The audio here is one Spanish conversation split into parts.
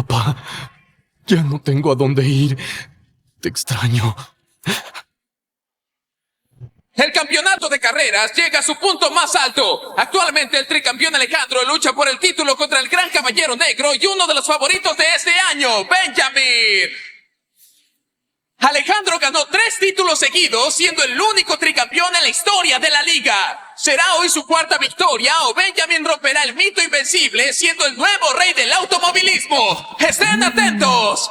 Papá, ya no tengo a dónde ir. Te extraño. El campeonato de carreras llega a su punto más alto. Actualmente el tricampeón Alejandro lucha por el título contra el Gran Caballero Negro y uno de los favoritos de este año, Benjamin. Alejandro ganó 3 títulos seguidos, siendo el único tricampeón en la historia de la liga. ¿Será hoy su cuarta victoria o Benjamin romperá el mito invencible, siendo el nuevo rey del automovilismo? ¡Estén atentos!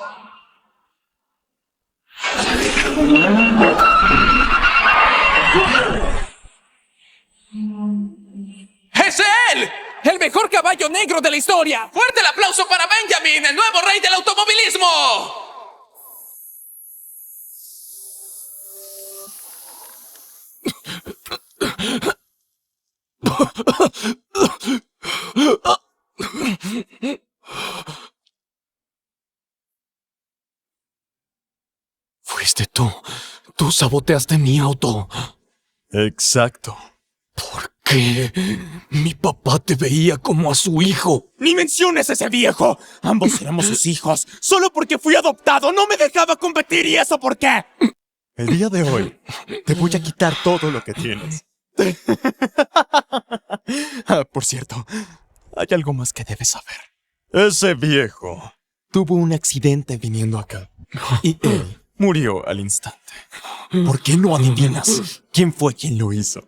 ¡Es él! ¡El mejor caballo negro de la historia! ¡Fuerte el aplauso para Benjamin, el nuevo rey del automovilismo! Fuiste tú. Tú saboteaste mi auto. Exacto. ¿Por qué? Mi papá te veía como a su hijo. ¡Ni menciones a ese viejo! Ambos éramos sus hijos. Solo porque fui adoptado no me dejaba competir. ¿Y eso por qué? El día de hoy te voy a quitar todo lo que tienes. Por cierto, hay algo más que debes saber. Ese viejo Tuvo un accidente viniendo acá. Y él murió al instante. ¿Por qué no adivinas quién fue quien lo hizo?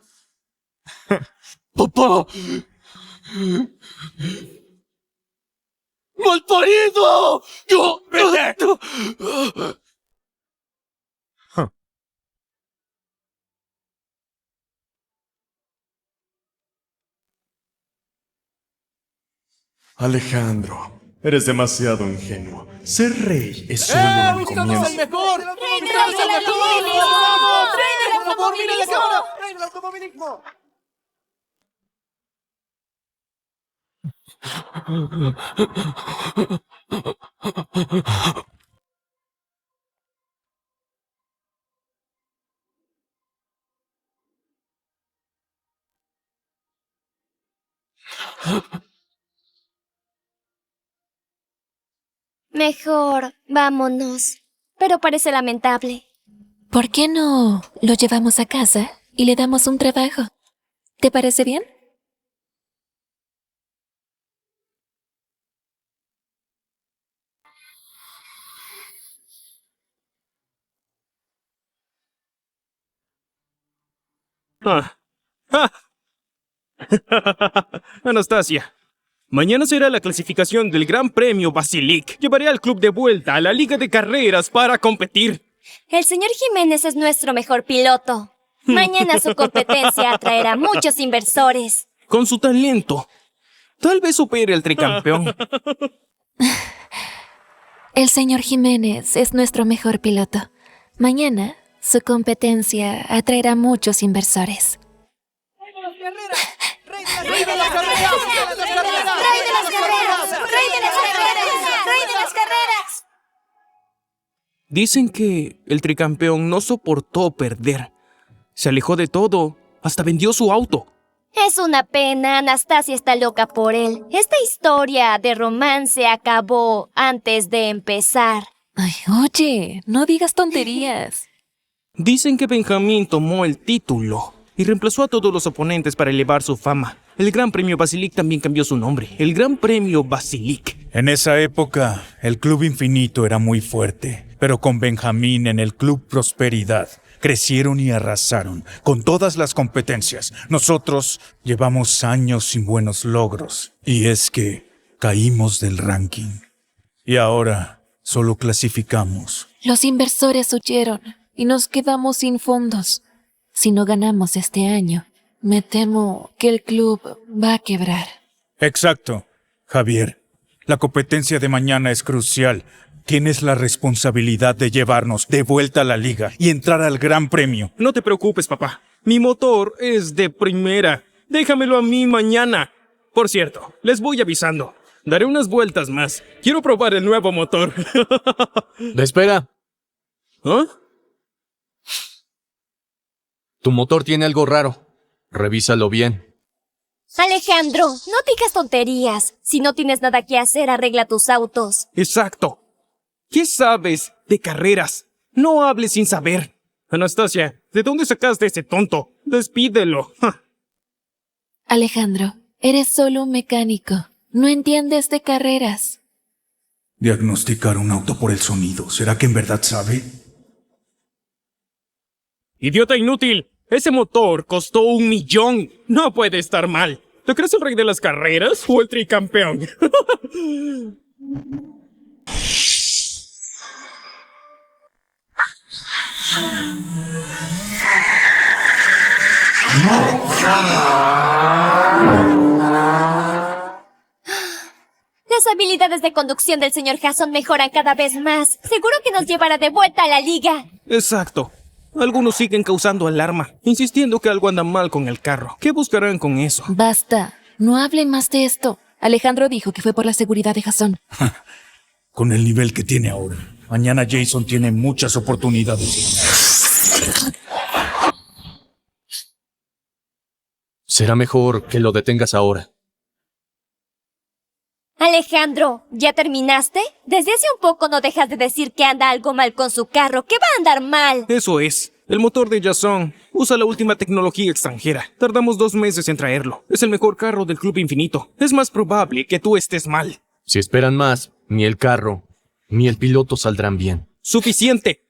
¡Papá! ¡Malparido! ¡Yo! ¡Vete! Alejandro, eres demasiado ingenuo. Ser rey es solo un comienzo. mejor! ¡Rey del automovilismo! ¡Rey del automovilismo! ¡Rey del automovilismo! Mejor, vámonos. Pero parece lamentable. ¿Por qué no lo llevamos a casa y le damos un trabajo? ¿Te parece bien? Anastasia, mañana será la clasificación del Gran Premio Basilic. Llevaré al club de vuelta a la Liga de Carreras para competir. El señor Jiménez es nuestro mejor piloto. Mañana su competencia atraerá muchos inversores. Con su talento, tal vez supere al tricampeón. El señor Jiménez es nuestro mejor piloto. Mañana, su competencia atraerá muchos inversores. ¡Rey de las carreras! ¡Rey de las carreras! ¡Rey de las carreras! ¡Rey de las carreras! ¡Rey de las carreras! Dicen que el tricampeón no soportó perder. Se alejó de todo, hasta vendió su auto. Es una pena, Anastasia está loca por él. Esta historia de romance acabó antes de empezar. Ay, oye, no digas tonterías. Dicen que Benjamín tomó el título y reemplazó a todos los oponentes para elevar su fama. El Gran Premio Basilic también cambió su nombre. El Gran Premio Basilic. En esa época, el Club Infinito era muy fuerte, pero con Benjamín en el Club Prosperidad, crecieron y arrasaron con todas las competencias. Nosotros llevamos años sin buenos logros, y es que caímos del ranking. Y ahora solo clasificamos. Los inversores huyeron y nos quedamos sin fondos. Si no ganamos este año, me temo que el club va a quebrar. Exacto, Javier. La competencia de mañana es crucial. Tienes la responsabilidad de llevarnos de vuelta a la liga y entrar al Gran Premio. No te preocupes, papá. Mi motor es de primera. Déjamelo a mí mañana. Por cierto, les voy avisando. Daré unas vueltas más. Quiero probar el nuevo motor. Espera. ¿Ah? Tu motor tiene algo raro. Revísalo bien. Alejandro, no digas tonterías. Si no tienes nada que hacer, arregla tus autos. Exacto. ¿Qué sabes de carreras? No hables sin saber. Anastasia, ¿de dónde sacaste ese tonto? Despídelo. Ja. Alejandro, eres solo un mecánico. No entiendes de carreras. Diagnosticar un auto por el sonido. ¿Será que en verdad sabe? ¡Idiota inútil! Ese motor costó 1 millón. No puede estar mal. ¿Te crees el rey de las carreras o el tricampeón? Las habilidades de conducción del señor Jason mejoran cada vez más. Seguro que nos llevará de vuelta a la liga. Exacto. Algunos siguen causando alarma, insistiendo que algo anda mal con el carro. ¿Qué buscarán con eso? Basta. No hablen más de esto. Alejandro dijo que fue por la seguridad de Jason. Con el nivel que tiene ahora. Mañana Jason tiene muchas oportunidades. Será mejor que lo detengas ahora. Alejandro, ¿ya terminaste? Desde hace un poco no dejas de decir que anda algo mal con su carro. ¿Qué va a andar mal? Eso es. El motor de Jason usa la última tecnología extranjera. Tardamos 2 meses en traerlo. Es el mejor carro del Club Infinito. Es más probable que tú estés mal. Si esperan más, ni el carro, ni el piloto saldrán bien. ¡Suficiente!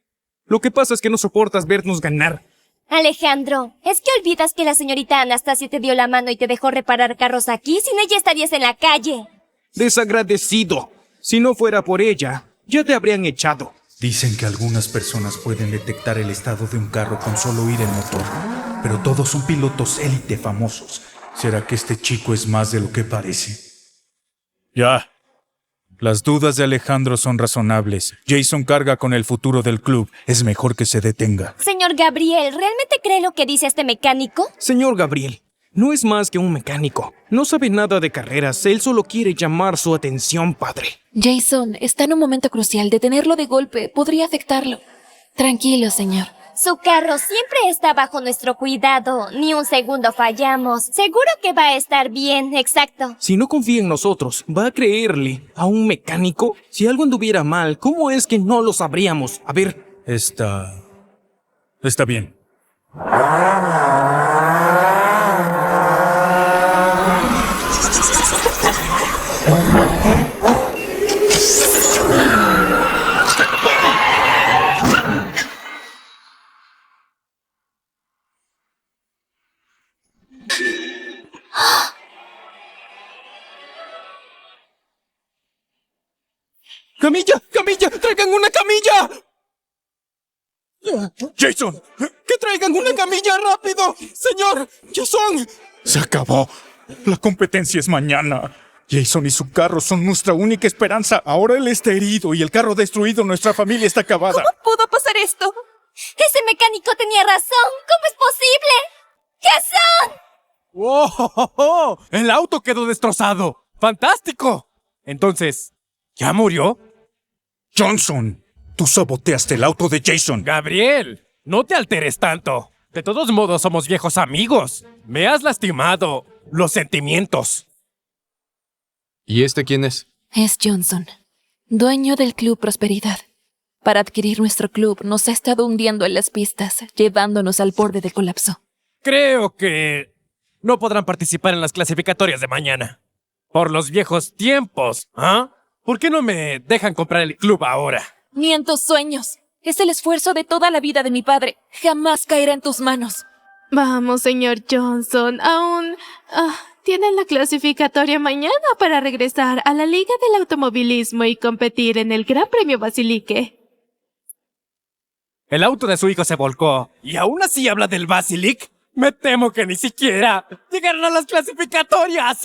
Lo que pasa es que no soportas vernos ganar. Alejandro, ¿es que olvidas que la señorita Anastasia te dio la mano y te dejó reparar carros aquí? Sin ella estarías en la calle. Desagradecido. Si no fuera por ella, ya te habrían echado. Dicen que algunas personas pueden detectar el estado de un carro con solo oír el motor, pero todos son pilotos élite famosos. ¿Será que este chico es más de lo que parece? Ya. Las dudas de Alejandro son razonables. Jason carga con el futuro del club. Es mejor que se detenga. Señor Gabriel, ¿realmente cree lo que dice este mecánico? Señor Gabriel, no es más que un mecánico. No sabe nada de carreras. Él solo quiere llamar su atención, padre. Jason está en un momento crucial. Detenerlo de golpe podría afectarlo. Tranquilo, señor. Su carro siempre está bajo nuestro cuidado. Ni un segundo fallamos. Seguro que va a estar bien, exacto. Si no confía en nosotros, ¿va a creerle a un mecánico? Si algo anduviera mal, ¿cómo es que no lo sabríamos? A ver. Está bien. ¡Camilla! ¡Camilla! ¡Traigan una camilla! ¡Jason! ¡Que traigan una camilla rápido! ¡Señor! ¡Jason! Se acabó. La competencia es mañana. Jason y su carro son nuestra única esperanza. Ahora él está herido y el carro destruido. Nuestra familia está acabada. ¿Cómo pudo pasar esto? Ese mecánico tenía razón. ¿Cómo es posible? ¡Jason! ¡Oh! El auto quedó destrozado. ¡Fantástico! Entonces, ¿ya murió? Johnson, tú saboteaste el auto de Jason. Gabriel, no te alteres tanto. De todos modos, somos viejos amigos. Me has lastimado los sentimientos. ¿Y este quién es? Es Johnson, dueño del Club Prosperidad. Para adquirir nuestro club nos ha estado hundiendo en las pistas, llevándonos al borde de colapso. Creo que no podrán participar en las clasificatorias de mañana. Por los viejos tiempos, ¿ah? ¿Por qué no me dejan comprar el club ahora? Ni en tus sueños. Es el esfuerzo de toda la vida de mi padre. Jamás caerá en tus manos. Vamos, señor Johnson. Aún tienen la clasificatoria mañana para regresar a la Liga del Automovilismo y competir en el Gran Premio Basilique. El auto de su hijo se volcó y aún así habla del Basilic. Me temo que ni siquiera llegaron a las clasificatorias.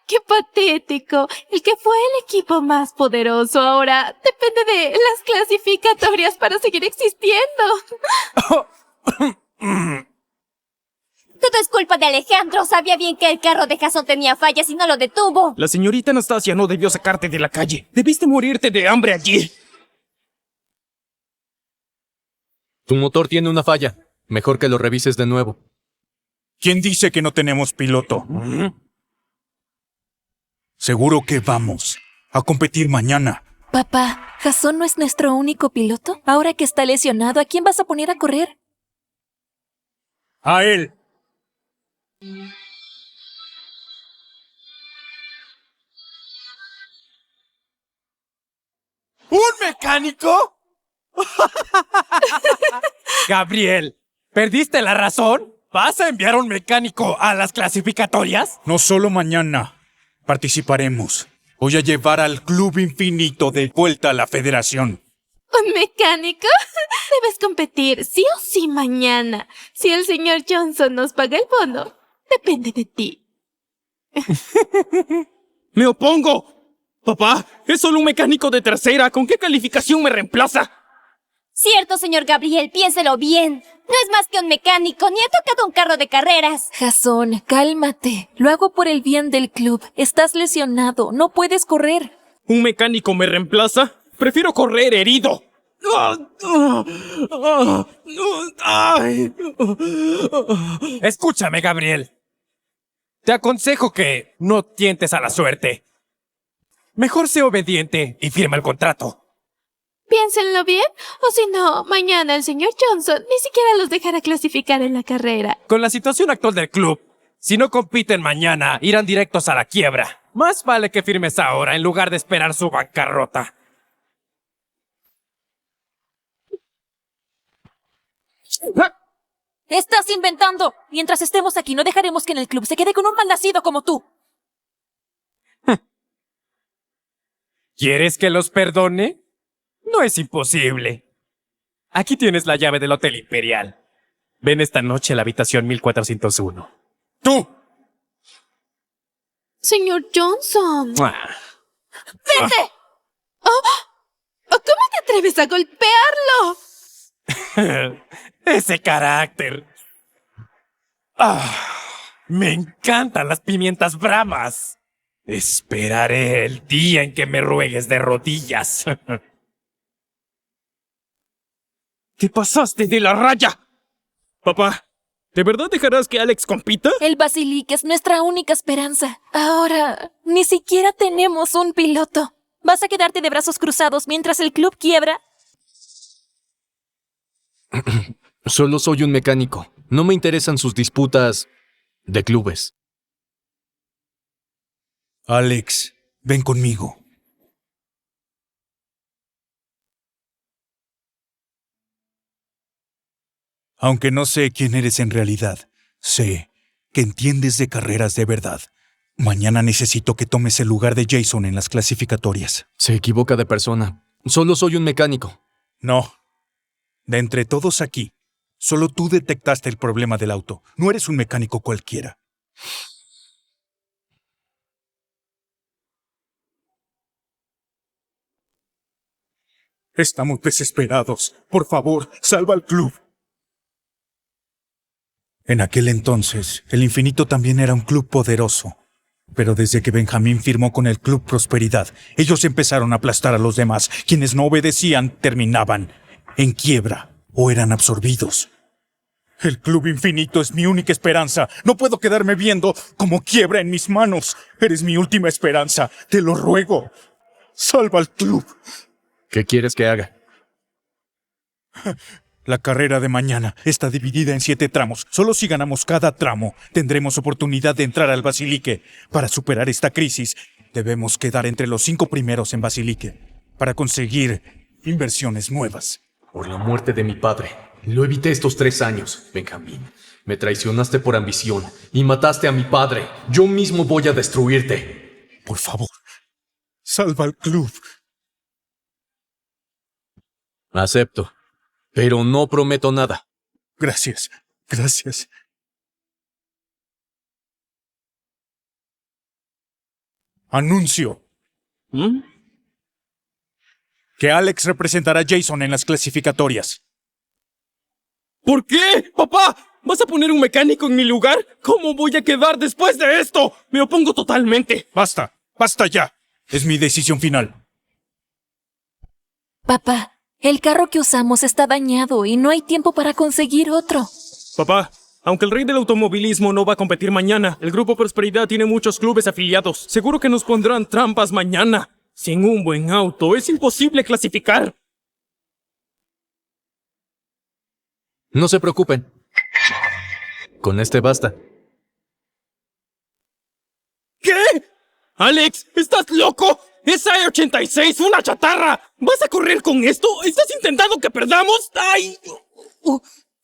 ¡Qué patético! El que fue el equipo más poderoso ahora depende de las clasificatorias para seguir existiendo. Todo es culpa de Alejandro. Sabía bien que el carro de Jason tenía fallas y no lo detuvo. La señorita Anastasia no debió sacarte de la calle. Debiste morirte de hambre allí. Tu motor tiene una falla. Mejor que lo revises de nuevo. ¿Quién dice que no tenemos piloto? Seguro que vamos a competir mañana. Papá, ¿Jason no es nuestro único piloto? Ahora que está lesionado, ¿a quién vas a poner a correr? A él. ¿Un mecánico? Gabriel, ¿perdiste la razón? ¿Vas a enviar un mecánico a las clasificatorias? No solo mañana participaremos. Voy a llevar al Club Infinito de vuelta a la Federación. ¿Un mecánico? Debes competir sí o sí mañana. Si el señor Johnson nos paga el bono, depende de ti. ¡Me opongo! Papá, es solo un mecánico de tercera. ¿Con qué calificación me reemplaza? Cierto, señor Gabriel, piénselo bien. No es más que un mecánico, ni ha tocado un carro de carreras. Jason, cálmate. Lo hago por el bien del club. Estás lesionado. No puedes correr. ¿Un mecánico me reemplaza? Prefiero correr herido. Escúchame, Gabriel. Te aconsejo que no tientes a la suerte. Mejor sé obediente y firma el contrato. Piénsenlo bien, o si no, mañana el señor Johnson ni siquiera los dejará clasificar en la carrera. Con la situación actual del club, si no compiten mañana, irán directos a la quiebra. Más vale que firmes ahora en lugar de esperar su bancarrota. ¡Estás inventando! Mientras estemos aquí, no dejaremos que en el club se quede con un malnacido como tú. ¿Quieres que los perdone? No es imposible. Aquí tienes la llave del Hotel Imperial. Ven esta noche a la habitación 1401. ¡Tú! Señor Johnson. ¡Mua! ¡Vete! ¿Cómo te atreves a golpearlo? Ese carácter. Me encantan las pimientas bravas. Esperaré el día en que me ruegues de rodillas. ¿Te pasaste de la raya? Papá, ¿de verdad dejarás que Alex compita? El Basilique es nuestra única esperanza. Ahora, ni siquiera tenemos un piloto. ¿Vas a quedarte de brazos cruzados mientras el club quiebra? Solo soy un mecánico. No me interesan sus disputas de clubes. Alex, ven conmigo. Aunque no sé quién eres en realidad, sé que entiendes de carreras de verdad. Mañana necesito que tomes el lugar de Jason en las clasificatorias. Se equivoca de persona. Solo soy un mecánico. No. De entre todos aquí, solo tú detectaste el problema del auto. No eres un mecánico cualquiera. Estamos desesperados. Por favor, salva al club. En aquel entonces, el Infinito también era un club poderoso. Pero desde que Benjamín firmó con el Club Prosperidad, ellos empezaron a aplastar a los demás. Quienes no obedecían terminaban en quiebra o eran absorbidos. El Club Infinito es mi única esperanza. No puedo quedarme viendo cómo quiebra en mis manos. Eres mi última esperanza. Te lo ruego. Salva al club. ¿Qué quieres que haga? La carrera de mañana está dividida en 7 tramos. Solo si ganamos cada tramo, tendremos oportunidad de entrar al Basilique. Para superar esta crisis, debemos quedar entre los 5 primeros en Basilique para conseguir inversiones nuevas. Por la muerte de mi padre. Lo evité estos 3 años, Benjamín. Me traicionaste por ambición y mataste a mi padre. Yo mismo voy a destruirte. Por favor, salva al club. Acepto. Pero no prometo nada. Gracias. Gracias. Anuncio que Alex representará a Jason en las clasificatorias. ¿Por qué? ¡Papá! ¿Vas a poner un mecánico en mi lugar? ¿Cómo voy a quedar después de esto? Me opongo totalmente. Basta. Basta ya. Es mi decisión final. Papá, el carro que usamos está dañado y no hay tiempo para conseguir otro. Papá, Aunque el rey del automovilismo no va a competir mañana, el Grupo Prosperidad tiene muchos clubes afiliados. Seguro que nos pondrán trampas mañana. Sin un buen auto es imposible clasificar. No se preocupen. Con este basta. ¿Qué? Alex, ¿estás loco? ¡Es A86, una chatarra! ¿Vas a correr con esto? ¿Estás intentando que perdamos? ¡Ay!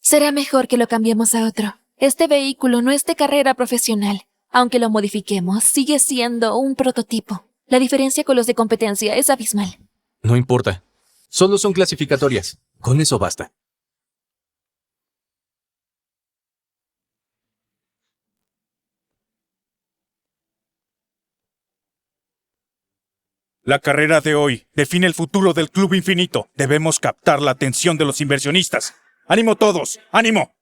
Será mejor que lo cambiemos a otro. Este vehículo no es de carrera profesional. Aunque lo modifiquemos, sigue siendo un prototipo. La diferencia con los de competencia es abismal. No importa. Solo son clasificatorias. Con eso basta. La carrera de hoy define el futuro del Club Infinito. Debemos captar la atención de los inversionistas. ¡Ánimo todos! ¡Ánimo!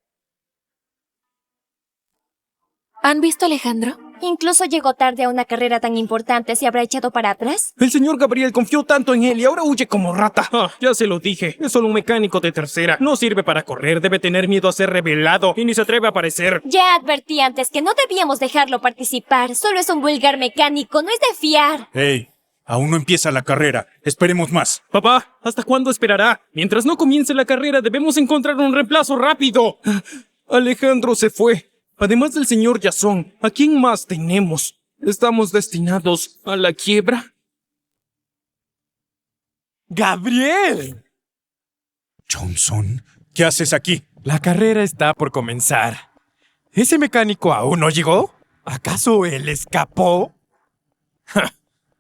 ¿Han visto a Alejandro? Incluso llegó tarde a una carrera tan importante. ¿Se habrá echado para atrás? El señor Gabriel confió tanto en él y ahora huye como rata. Ya se lo dije, es solo un mecánico de tercera. No sirve para correr, debe tener miedo a ser revelado y ni se atreve a aparecer. Ya advertí antes que no debíamos dejarlo participar. Solo es un vulgar mecánico, no es de fiar. ¡Hey! Aún no empieza la carrera. Esperemos más. Papá, ¿hasta cuándo esperará? Mientras no comience la carrera debemos encontrar un reemplazo rápido. Alejandro se fue. Además del señor Jason, ¿a quién más tenemos? ¿Estamos destinados a la quiebra? ¡Gabriel! Johnson, ¿qué haces aquí? La carrera está por comenzar. ¿Ese mecánico aún no llegó? ¿Acaso él escapó? Ja,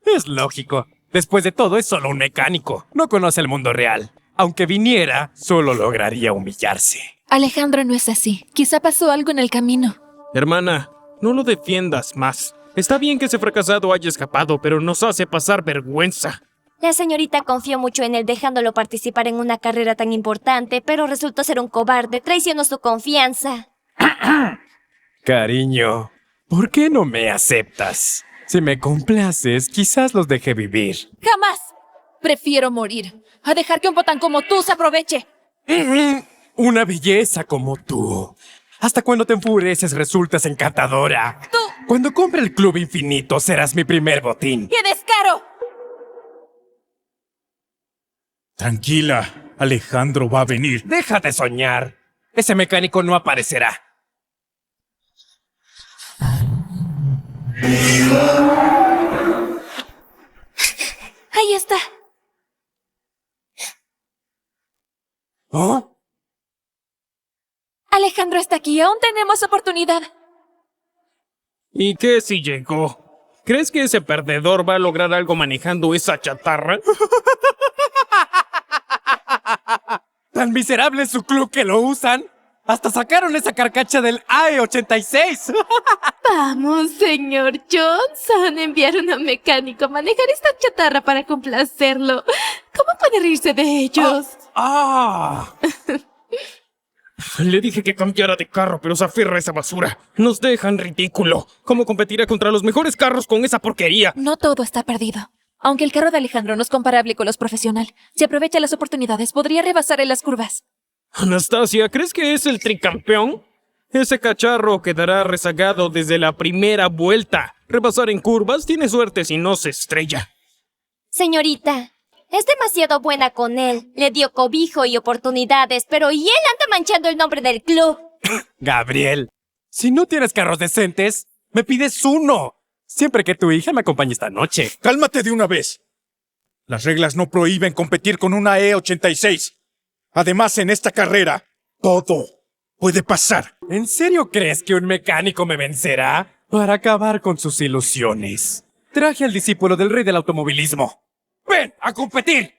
es lógico. Después de todo, es solo un mecánico. No conoce el mundo real. Aunque viniera, solo lograría humillarse. Alejandro no es así. Quizá pasó algo en el camino. Hermana, no lo defiendas más. Está bien que ese fracasado haya escapado, pero nos hace pasar vergüenza. La señorita confió mucho en él dejándolo participar en una carrera tan importante, pero resultó ser un cobarde. Traicionó su confianza. Cariño, ¿por qué no me aceptas? Si me complaces, quizás los deje vivir. ¡Jamás! Prefiero morir a dejar que un botán como tú se aproveche. Una belleza como tú. Hasta cuando te enfureces resultas encantadora. ¡Tú! Cuando compre el Club Infinito serás mi primer botín. ¡Qué descaro! Tranquila, Alejandro va a venir. Deja de soñar. Ese mecánico no aparecerá. Ahí está. ¿Oh? Alejandro está aquí. Aún tenemos oportunidad. ¿Y qué si llegó? ¿Crees que ese perdedor va a lograr algo manejando esa chatarra? ¿Tan miserable es su club que lo usan? ¡Hasta sacaron esa carcacha del AE86! Vamos, señor Johnson. Enviar a un mecánico a manejar esta chatarra para complacerlo. ¿Cómo puede reírse de ellos? Le dije que cambiara de carro, pero se aferra a esa basura. Nos dejan ridículo. ¿Cómo competirá contra los mejores carros con esa porquería? No todo está perdido. Aunque el carro de Alejandro no es comparable con los profesionales, si aprovecha las oportunidades, podría rebasar en las curvas. Anastasia, ¿crees que es el tricampeón? Ese cacharro quedará rezagado desde la primera vuelta. Rebasar en curvas tiene suerte si no se estrella. Señorita, es demasiado buena con él. Le dio cobijo y oportunidades, pero ¿y él anda manchando el nombre del club? Gabriel, si no tienes carros decentes, me pides uno. Siempre que tu hija me acompañe esta noche. ¡Cálmate de una vez! Las reglas no prohíben competir con una E86. Además, en esta carrera, todo puede pasar. ¿En serio crees que un mecánico me vencerá? Para acabar con sus ilusiones. Traje al discípulo del rey del automovilismo. ¡Ven a competir!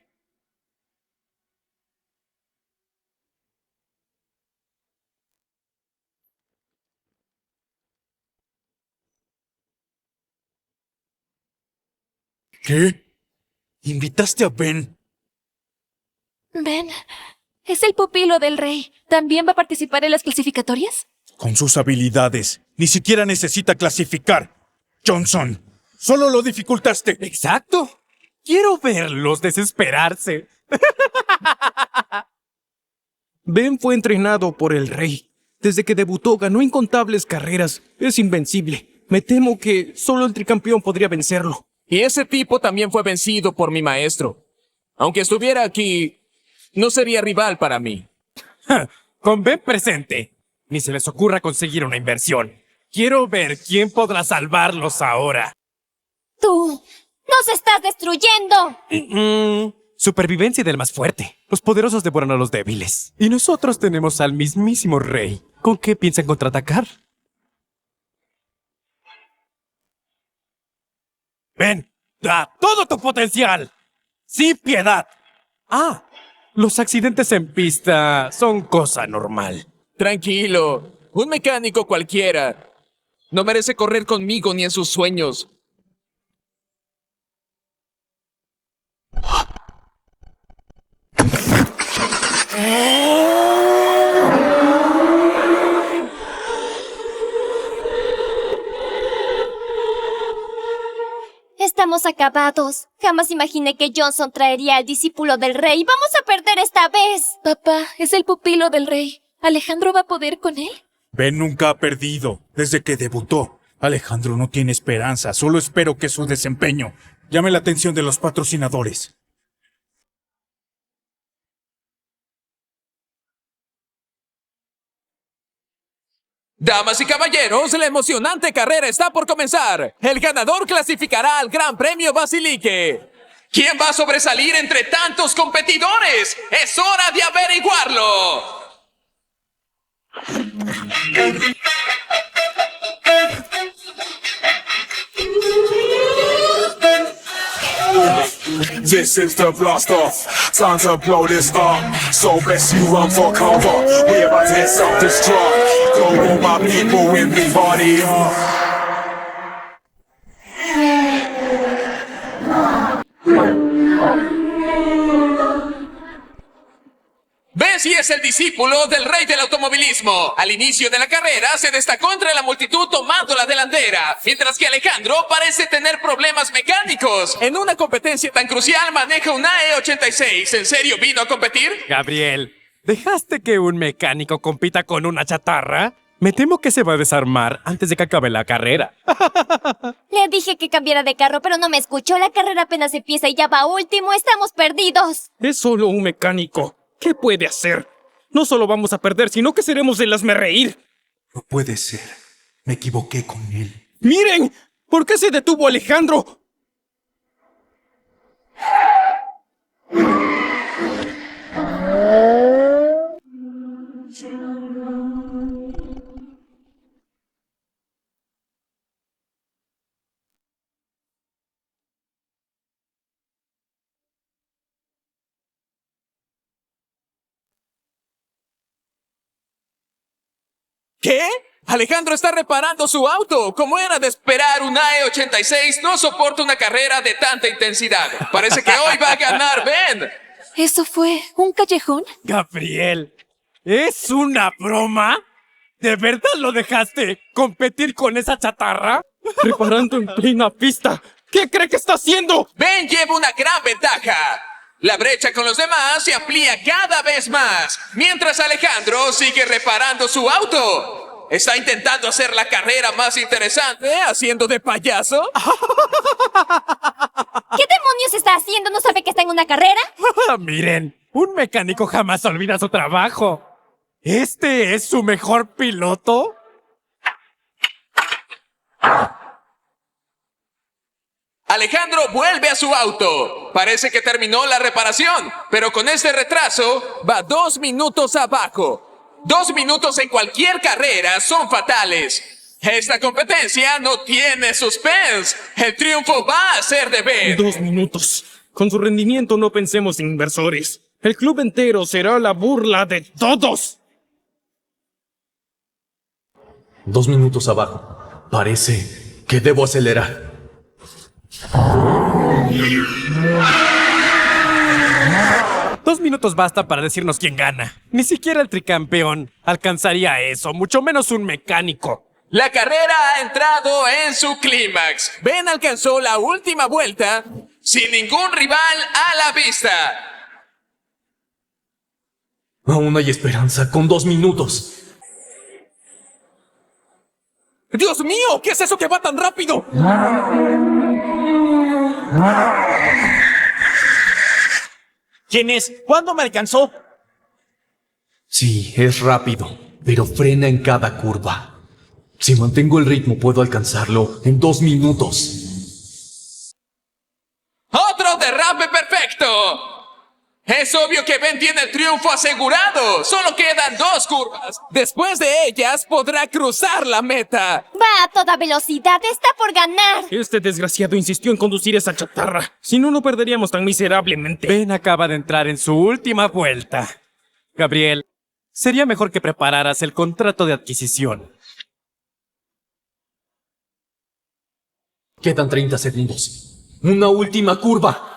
¿Qué? ¿Invitaste a Ben? Ben, es el pupilo del rey. ¿También va a participar en las clasificatorias? Con sus habilidades, ni siquiera necesita clasificar. Johnson, solo lo dificultaste. ¡Exacto! Quiero verlos desesperarse. Ben fue entrenado por el rey. Desde que debutó ganó incontables carreras. Es invencible. Me temo que solo el tricampeón podría vencerlo. Y ese tipo también fue vencido por mi maestro. Aunque estuviera aquí, no sería rival para mí. Con Ben presente, ni se les ocurra conseguir una inversión. Quiero ver quién podrá salvarlos ahora. ¡Tú! ¡Nos estás destruyendo! Supervivencia del más fuerte. Los poderosos devoran a los débiles. Y nosotros tenemos al mismísimo rey. ¿Con qué piensan contraatacar? Ven, da todo tu potencial. Sin piedad. Ah, los accidentes en pista son cosa normal. Tranquilo, un mecánico cualquiera. No merece correr conmigo ni en sus sueños. Estamos acabados. Jamás imaginé que Johnson traería al discípulo del rey. ¡Vamos a perder esta vez! Papá, es el pupilo del rey. ¿Alejandro va a poder con él? Ben nunca ha perdido desde que debutó. Alejandro no tiene esperanza. Solo espero que su desempeño llame la atención de los patrocinadores. Damas y caballeros, la emocionante carrera está por comenzar. El ganador clasificará al Gran Premio Basilique. ¿Quién va a sobresalir entre tantos competidores? ¡Es hora de averiguarlo! This is the blast off. Time to blow this up. So best you run for cover. We're about to hit self-destruct. Go all my people in the body. Bessie es el discípulo del rey del automovilismo. Al inicio de la carrera se destacó entre la multitud tomando la delantera, mientras que Alejandro parece tener problemas mecánicos. En una competencia tan crucial maneja un AE86. ¿En serio vino a competir? Gabriel, ¿dejaste que un mecánico compita con una chatarra? Me temo que se va a desarmar antes de que acabe la carrera. Le dije que cambiara de carro, pero no me escuchó. La carrera apenas empieza y ya va último. Estamos perdidos. Es solo un mecánico. ¿Qué puede hacer? No solo vamos a perder, sino que seremos el hazmerreír. No puede ser. Me equivoqué con él. ¡Miren! ¿Por qué se detuvo Alejandro? ¿Qué? Alejandro está reparando su auto. Como era de esperar, un AE86 no soporta una carrera de tanta intensidad. Parece que hoy va a ganar Ben. ¿Eso fue un callejón? Gabriel, ¿es una broma? ¿De verdad lo dejaste competir con esa chatarra? Reparando en plena pista. ¿Qué cree que está haciendo? Ben lleva una gran ventaja. La brecha con los demás se amplía cada vez más, mientras Alejandro sigue reparando su auto. ¿Está intentando hacer la carrera más interesante, haciendo de payaso? ¿Qué demonios está haciendo? ¿No sabe que está en una carrera? Miren, un mecánico jamás olvida su trabajo. ¿Este es su mejor piloto? Alejandro vuelve a su auto. Parece que terminó la reparación, pero con este retraso va 2 minutos abajo. 2 minutos en cualquier carrera son fatales. Esta competencia no tiene suspense. El triunfo va a ser de Ben. 2 minutos. Con su rendimiento no pensemos en inversores. El club entero será la burla de todos. 2 minutos abajo. Parece que debo acelerar. 2 minutos basta para decirnos quién gana. Ni siquiera el tricampeón alcanzaría eso, mucho menos un mecánico. La carrera ha entrado en su clímax. Ben alcanzó la última vuelta sin ningún rival a la vista. Aún hay esperanza con 2 minutos. ¡Dios mío! ¿Qué es eso que va tan rápido? ¿Quién es? ¿Cuándo me alcanzó? Sí, es rápido, pero frena en cada curva. Si mantengo el ritmo, puedo alcanzarlo en 2 minutos. ¡Otro derrape perfecto! Es obvio que Ben tiene el triunfo asegurado. Solo quedan 2 curvas. Después de ellas podrá cruzar la meta. Va a toda velocidad, está por ganar. Este desgraciado insistió en conducir esa chatarra. Si no, no perderíamos tan miserablemente. Ben acaba de entrar en su última vuelta. Gabriel, sería mejor que prepararas el contrato de adquisición. Quedan 30 segundos. Una última curva.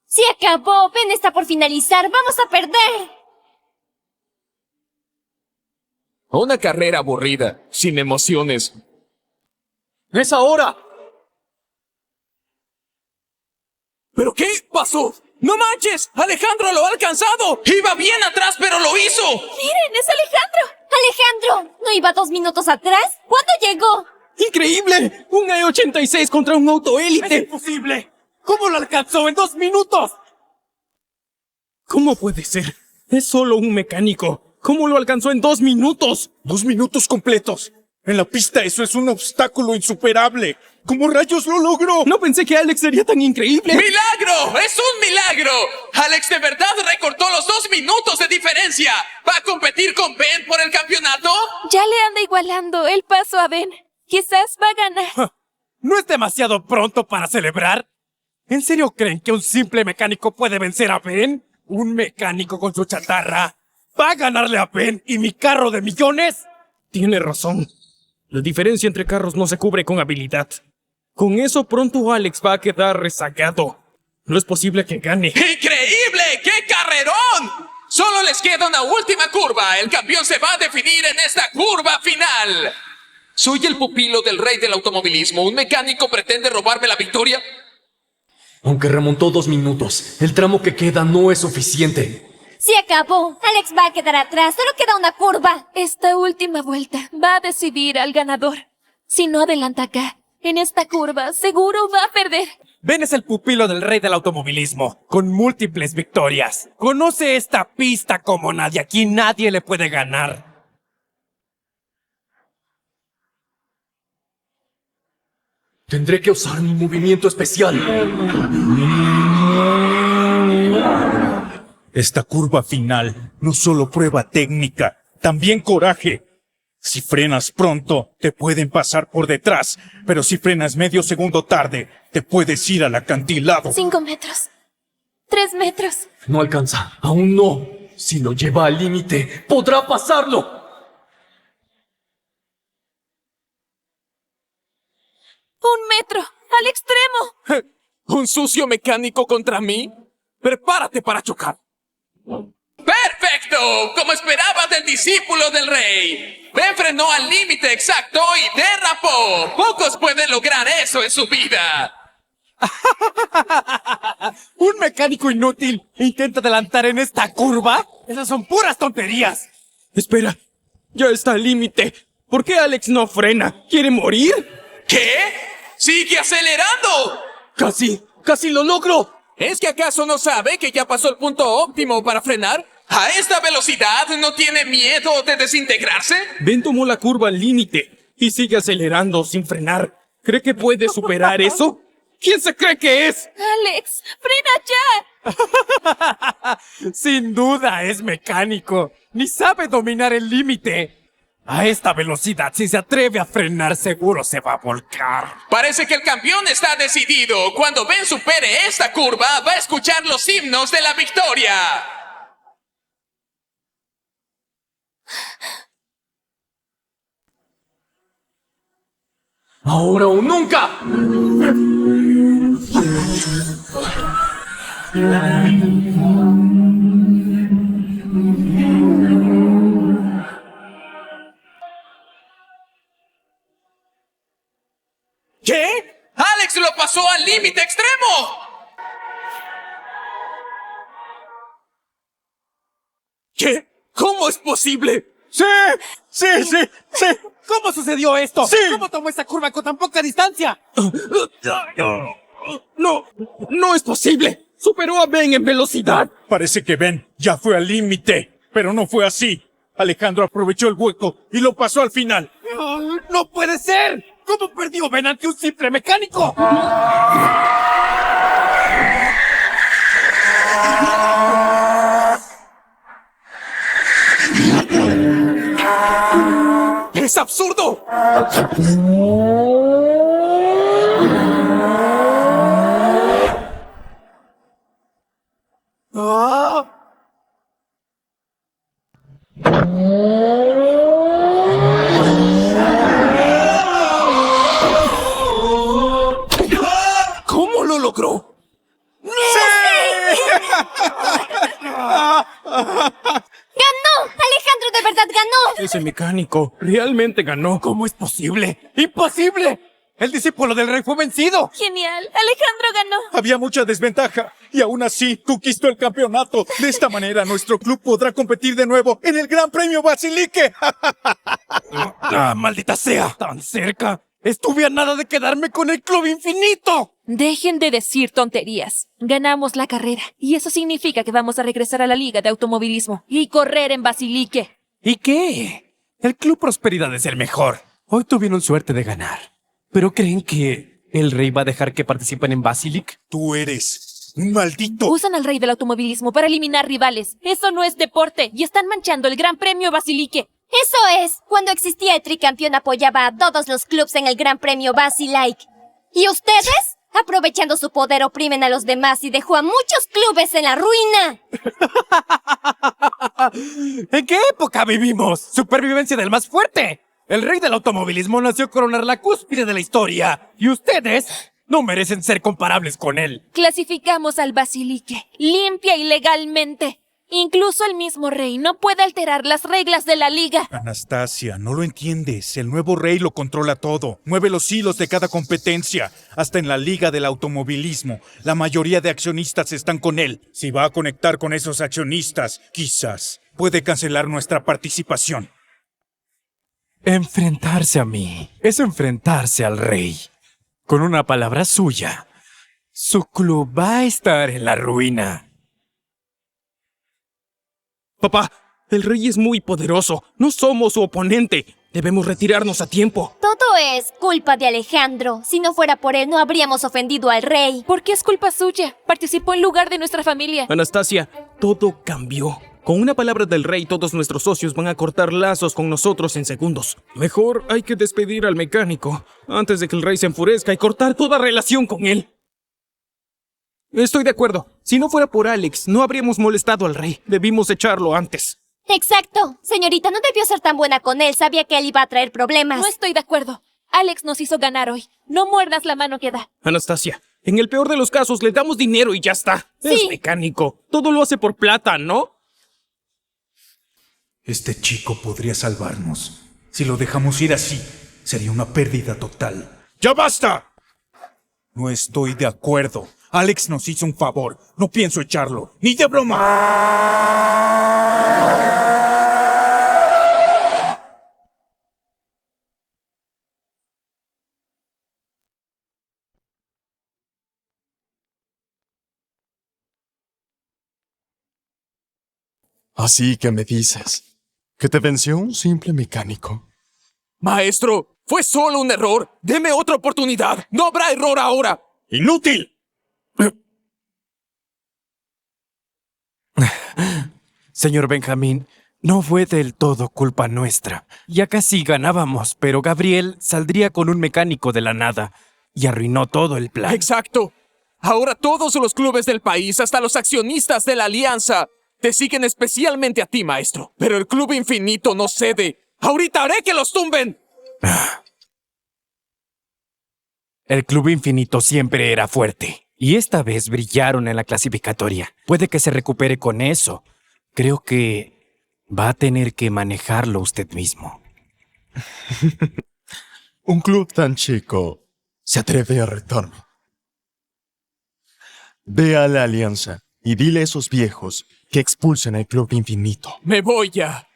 Se acabó. Ben está por finalizar. Vamos a perder. Una carrera aburrida, sin emociones. ¡Es ahora! ¿Pero qué pasó? ¡No manches! ¡Alejandro lo ha alcanzado! ¡Iba bien atrás, pero lo hizo! Miren, es Alejandro. Alejandro, ¿no iba 2 minutos atrás? ¿Cuándo llegó? ¡Increíble! ¡Un E86 contra un auto élite! ¡Es imposible! ¿Cómo lo alcanzó en 2 minutos? ¿Cómo puede ser? Es solo un mecánico. ¿Cómo lo alcanzó en 2 minutos? 2 minutos completos. En la pista eso es un obstáculo insuperable. ¿Cómo rayos lo logró? No pensé que Alex sería tan increíble. ¡Milagro! ¡Es un milagro! Alex de verdad recortó los 2 minutos de diferencia. ¿Va a competir con Ben por el campeonato? Ya le anda igualando el paso a Ben. Quizás va a ganar. ¿No es demasiado pronto para celebrar? ¿En serio creen que un simple mecánico puede vencer a Ben? ¿Un mecánico con su chatarra va a ganarle a Ben y mi carro de millones? Tiene razón. La diferencia entre carros no se cubre con habilidad. Con eso pronto Alex va a quedar rezagado. No es posible que gane. ¡Increíble! ¡Qué carrerón! Solo les queda una última curva. El campeón se va a definir en esta curva final. ¿Soy el pupilo del rey del automovilismo? ¿Un mecánico pretende robarme la victoria? Aunque remontó 2 minutos, el tramo que queda no es suficiente. Se acabó. Alex va a quedar atrás. Solo queda una curva. Esta última vuelta va a decidir al ganador. Si no adelanta acá, en esta curva, seguro va a perder. Ben es el pupilo del rey del automovilismo, con múltiples victorias. Conoce esta pista como nadie. Aquí nadie le puede ganar. Tendré que usar mi movimiento especial. Esta curva final no solo prueba técnica, también coraje. Si frenas pronto, te pueden pasar por detrás, pero si frenas medio segundo tarde, te puedes ir al acantilado. 5 metros. 3 metros. No alcanza. Aún no. Si lo lleva al límite, podrá pasarlo. 1 metro. Al extremo. ¿Un sucio mecánico contra mí? Prepárate para chocar. ¡Perfecto! Como esperaba del discípulo del rey. Ben frenó al límite exacto y derrapó. Pocos pueden lograr eso en su vida. ¿Un mecánico inútil intenta adelantar en esta curva? Esas son puras tonterías. Espera, ya está al límite. ¿Por qué Alex no frena? ¿Quiere morir? ¿Qué? ¡Sigue acelerando! ¡Casi lo logro! ¿Es que acaso no sabe que ya pasó el punto óptimo para frenar? ¿A esta velocidad no tiene miedo de desintegrarse? Ben tomó la curva al límite y sigue acelerando sin frenar. ¿Cree que puede superar eso? ¿Quién se cree que es? Alex, frena ya. Sin duda es mecánico. Ni sabe dominar el límite. A esta velocidad, si se atreve a frenar, seguro se va a volcar. Parece que el campeón está decidido. Cuando Ben supere esta curva, va a escuchar los himnos de la victoria. ¡Ahora o nunca! ¿Qué? ¡Alex lo pasó al límite extremo! ¿Qué? ¿Cómo es posible? ¡Sí! ¡Sí, sí, sí! ¿Cómo sucedió esto? ¡Sí! ¿Cómo tomó esa curva con tan poca distancia? No, no es posible. Superó a Ben en velocidad. Parece que Ben ya fue al límite, pero no fue así. Alejandro aprovechó el hueco y lo pasó al final. ¡No puede ser! ¿Cómo perdió Ben ante un simple mecánico? ¡Es absurdo! ¿Cómo lo logró? ¡Ganó! ¡Alejandro de verdad ganó! Ese mecánico realmente ganó. ¿Cómo es posible? ¡Imposible! ¡El discípulo del rey fue vencido! ¡Genial! ¡Alejandro ganó! Había mucha desventaja y aún así conquistó el campeonato. De esta manera nuestro club podrá competir de nuevo en el Gran Premio Basilique. ¡Ah, maldita sea! ¡Tan cerca! ¡Estuve a nada de quedarme con el Club Infinito! Dejen de decir tonterías. Ganamos la carrera y eso significa que vamos a regresar a la Liga de Automovilismo y correr en Basilique. ¿Y qué? El Club Prosperidad es el mejor. Hoy tuvieron suerte de ganar. ¿Pero creen que el rey va a dejar que participen en Basilic? Tú eres un maldito. Usan al rey del automovilismo para eliminar rivales. Eso no es deporte y están manchando el Gran Premio Basilique. Eso es, cuando existía el tricampeón apoyaba a todos los clubs en el Gran Premio Basilique. ¿Y ustedes? Aprovechando su poder oprimen a los demás y dejó a muchos clubes en la ruina. ¿En qué época vivimos? ¡Supervivencia del más fuerte! El rey del automovilismo nació a coronar la cúspide de la historia. Y ustedes no merecen ser comparables con él. Clasificamos al Basilique, limpia y legalmente. Incluso el mismo rey no puede alterar las reglas de la liga. Anastasia, no lo entiendes. El nuevo rey lo controla todo. Mueve los hilos de cada competencia. Hasta en la Liga del Automovilismo. La mayoría de accionistas están con él. Si va a conectar con esos accionistas, quizás puede cancelar nuestra participación. Enfrentarse a mí es enfrentarse al rey. Con una palabra suya, su club va a estar en la ruina. Papá, el rey es muy poderoso. No somos su oponente. Debemos retirarnos a tiempo. Todo es culpa de Alejandro. Si no fuera por él, no habríamos ofendido al rey. ¿Por qué es culpa suya? Participó en lugar de nuestra familia. Anastasia, todo cambió. Con una palabra del rey, todos nuestros socios van a cortar lazos con nosotros en segundos. Mejor hay que despedir al mecánico antes de que el rey se enfurezca y cortar toda relación con él. Estoy de acuerdo. Si no fuera por Alex, no habríamos molestado al rey. Debimos echarlo antes. Exacto. Señorita, no debió ser tan buena con él. Sabía que él iba a traer problemas. No estoy de acuerdo. Alex nos hizo ganar hoy. No muerdas la mano que da. Anastasia, en el peor de los casos le damos dinero y ya está. Sí. Es mecánico. Todo lo hace por plata, ¿no? Este chico podría salvarnos. Si lo dejamos ir así, sería una pérdida total. ¡Ya basta! No estoy de acuerdo. Alex nos hizo un favor. No pienso echarlo. ¡Ni de broma! Así que me dices que te venció un simple mecánico. Maestro, fue solo un error. Deme otra oportunidad. No habrá error ahora. ¡Inútil! Señor Benjamín, no fue del todo culpa nuestra. Ya casi ganábamos, pero Gabriel saldría con un mecánico de la nada y arruinó todo el plan. Exacto. Ahora todos los clubes del país, hasta los accionistas de la alianza, te siguen especialmente a ti, maestro. Pero el Club Infinito no cede. ¡Ahorita haré que los tumben! El Club Infinito siempre era fuerte. Y esta vez brillaron en la clasificatoria. Puede que se recupere con eso. Creo que va a tener que manejarlo usted mismo. Un club tan chico se atreve a retarme. Ve a la alianza y dile a esos viejos que expulsen al Club Infinito. Me voy ya.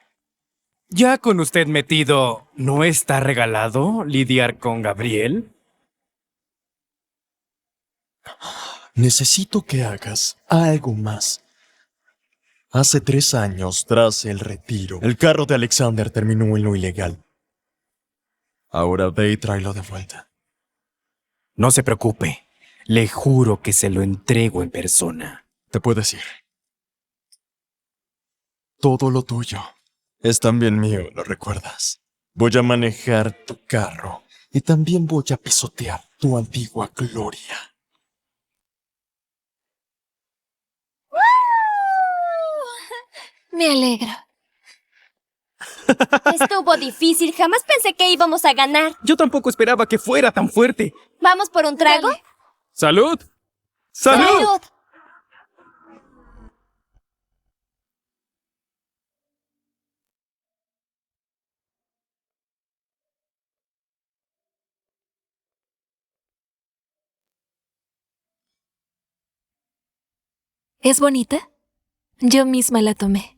Ya con usted metido, ¿no está regalado lidiar con Gabriel? Necesito que hagas algo más. Hace 3 años, tras el retiro, el carro de Alexander terminó en lo ilegal. Ahora ve y tráelo de vuelta. No se preocupe. Le juro que se lo entrego en persona. Te puedes ir. Todo lo tuyo es también mío, ¿lo recuerdas? Voy a manejar tu carro y también voy a pisotear tu antigua gloria. Me alegro. Estuvo difícil, jamás pensé que íbamos a ganar. Yo tampoco esperaba que fuera tan fuerte. ¿Vamos por un trago? Dale. ¡Salud! ¡Salud! ¡Salud! ¿Es bonita? Yo misma la tomé.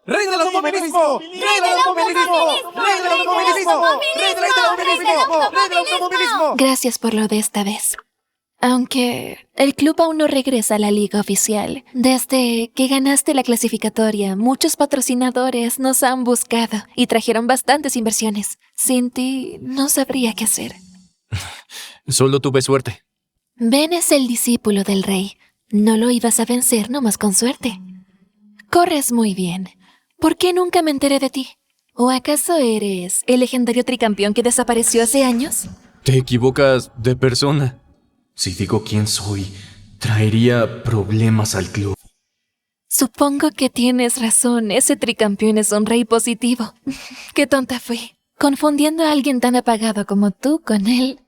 ¡Rey del automovilismo! ¡Rey del automovilismo! ¡Rey del automovilismo! ¡Rey del automovilismo! ¡Rey del automovilismo! Gracias por lo de esta vez. Aunque el club aún no regresa a la liga oficial. Desde que ganaste la clasificatoria, muchos patrocinadores nos han buscado y trajeron bastantes inversiones. Sin ti, no sabría qué hacer. Solo tuve suerte. Ben es el discípulo del rey. No lo ibas a vencer nomás con suerte. Corres muy bien. ¿Por qué nunca me enteré de ti? ¿O acaso eres el legendario tricampeón que desapareció hace años? Te equivocas de persona. Si digo quién soy, traería problemas al club. Supongo que tienes razón. Ese tricampeón es un rey positivo. Qué tonta fui. Confundiendo a alguien tan apagado como tú con él.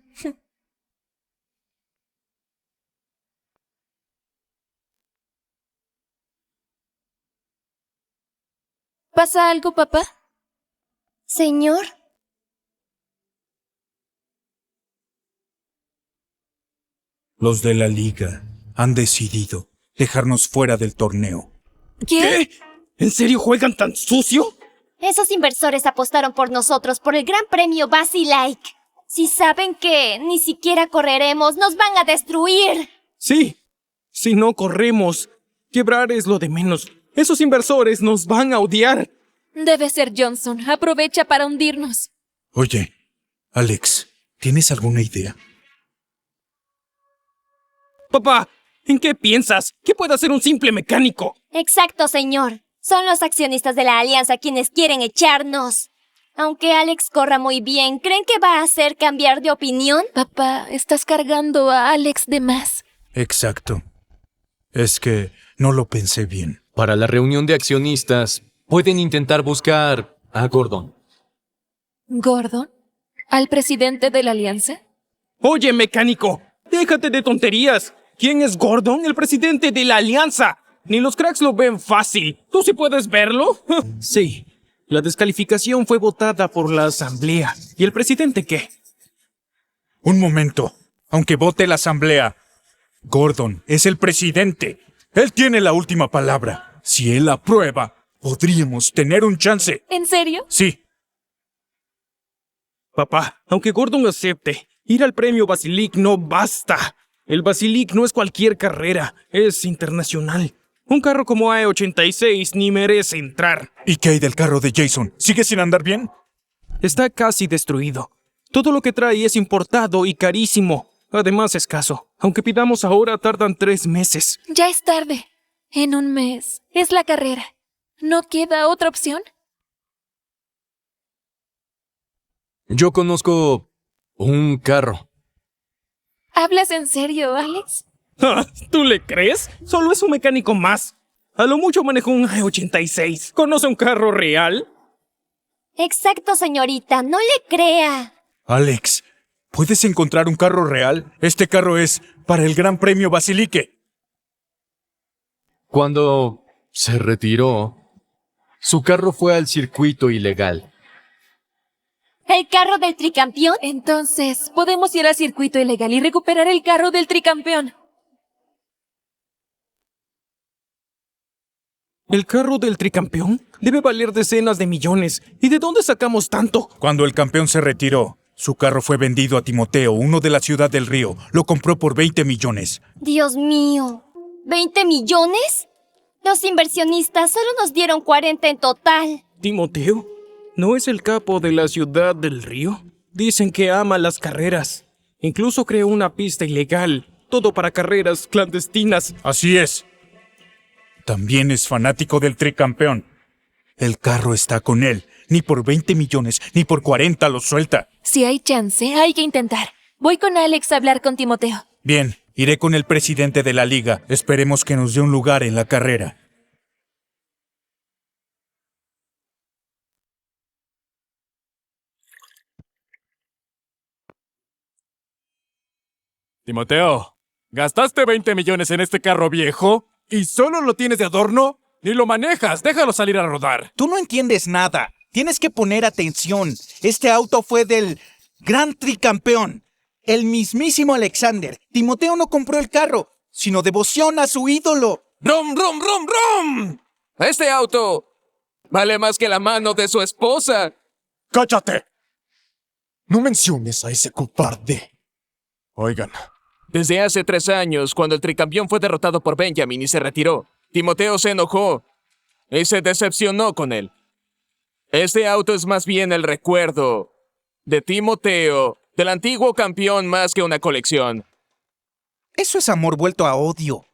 ¿Pasa algo, papá? Señor. Los de la liga han decidido dejarnos fuera del torneo. ¿Qué? ¿En serio juegan tan sucio? Esos inversores apostaron por nosotros por el Gran Premio Basilike. Si saben que ni siquiera correremos, nos van a destruir. Sí. Si no corremos, quebrar es lo de menos. Esos inversores nos van a odiar. Debe ser Johnson. Aprovecha para hundirnos. Oye, Alex, ¿tienes alguna idea? Papá, ¿en qué piensas? ¿Qué puede hacer un simple mecánico? Exacto, señor. Son los accionistas de la Alianza quienes quieren echarnos. Aunque Alex corra muy bien, ¿creen que va a hacer cambiar de opinión? Papá, estás cargando a Alex de más. Exacto. Es que no lo pensé bien. Para la reunión de accionistas, pueden intentar buscar a Gordon. ¿Gordon? ¿Al presidente de la Alianza? Oye, mecánico, déjate de tonterías. ¿Quién es Gordon, el presidente de la Alianza? Ni los cracks lo ven fácil. ¿Tú sí puedes verlo? Sí. La descalificación fue votada por la asamblea. ¿Y el presidente qué? Un momento. Aunque vote la asamblea, Gordon es el presidente. Él tiene la última palabra. Si él aprueba, podríamos tener un chance. ¿En serio? Sí. Papá, aunque Gordon acepte, ir al premio Basilic no basta. El Basilic no es cualquier carrera, es internacional. Un carro como AE86 ni merece entrar. ¿Y qué hay del carro de Jason? ¿Sigue sin andar bien? Está casi destruido. Todo lo que trae es importado y carísimo. Además escaso. Aunque pidamos ahora, tardan 3 meses. Ya es tarde. En un mes es la carrera. ¿No queda otra opción? Yo conozco un carro. ¿Hablas en serio, Alex? ¿Tú le crees? Solo es un mecánico más. A lo mucho manejó un AE86. ¿Conoce un carro real? Exacto, señorita. No le crea. Alex, ¿puedes encontrar un carro real? Este carro es para el Gran Premio Basilique. Cuando se retiró, Su carro fue al circuito ilegal. ¿El carro del tricampeón? Entonces, podemos ir al circuito ilegal y recuperar el carro del tricampeón. ¿El carro del tricampeón? Debe valer decenas de millones. ¿Y de dónde sacamos tanto? Cuando el campeón se retiró, su carro fue vendido a Timoteo, uno de la ciudad del Río. Lo compró por 20 millones. Dios mío. ¿20 millones? Los inversionistas solo nos dieron 40 en total. ¿Timoteo? ¿No es el capo de la ciudad del Río? Dicen que ama las carreras. Incluso creó una pista ilegal. Todo para carreras clandestinas. Así es. También es fanático del tricampeón. El carro está con él. Ni por 20 millones, ni por 40 lo suelta. Si hay chance, hay que intentar. Voy con Alex a hablar con Timoteo. Bien, iré con el presidente de la liga. Esperemos que nos dé un lugar en la carrera. Timoteo, ¿gastaste 20 millones en este carro viejo? ¿Y solo lo tienes de adorno? Ni lo manejas, déjalo salir a rodar. Tú no entiendes nada. Tienes que poner atención. Este auto fue del gran tricampeón, el mismísimo Alexander. Timoteo no compró el carro, sino devoción a su ídolo. ¡Rum, rum, rum, rum! Este auto vale más que la mano de su esposa. ¡Cállate! No menciones a ese cobarde. Oigan, Desde hace 3 años, cuando el tricampeón fue derrotado por Benjamin y se retiró, Timoteo se enojó y se decepcionó con él. Este auto es más bien el recuerdo de Timoteo, del antiguo campeón, más que una colección. Eso es amor vuelto a odio.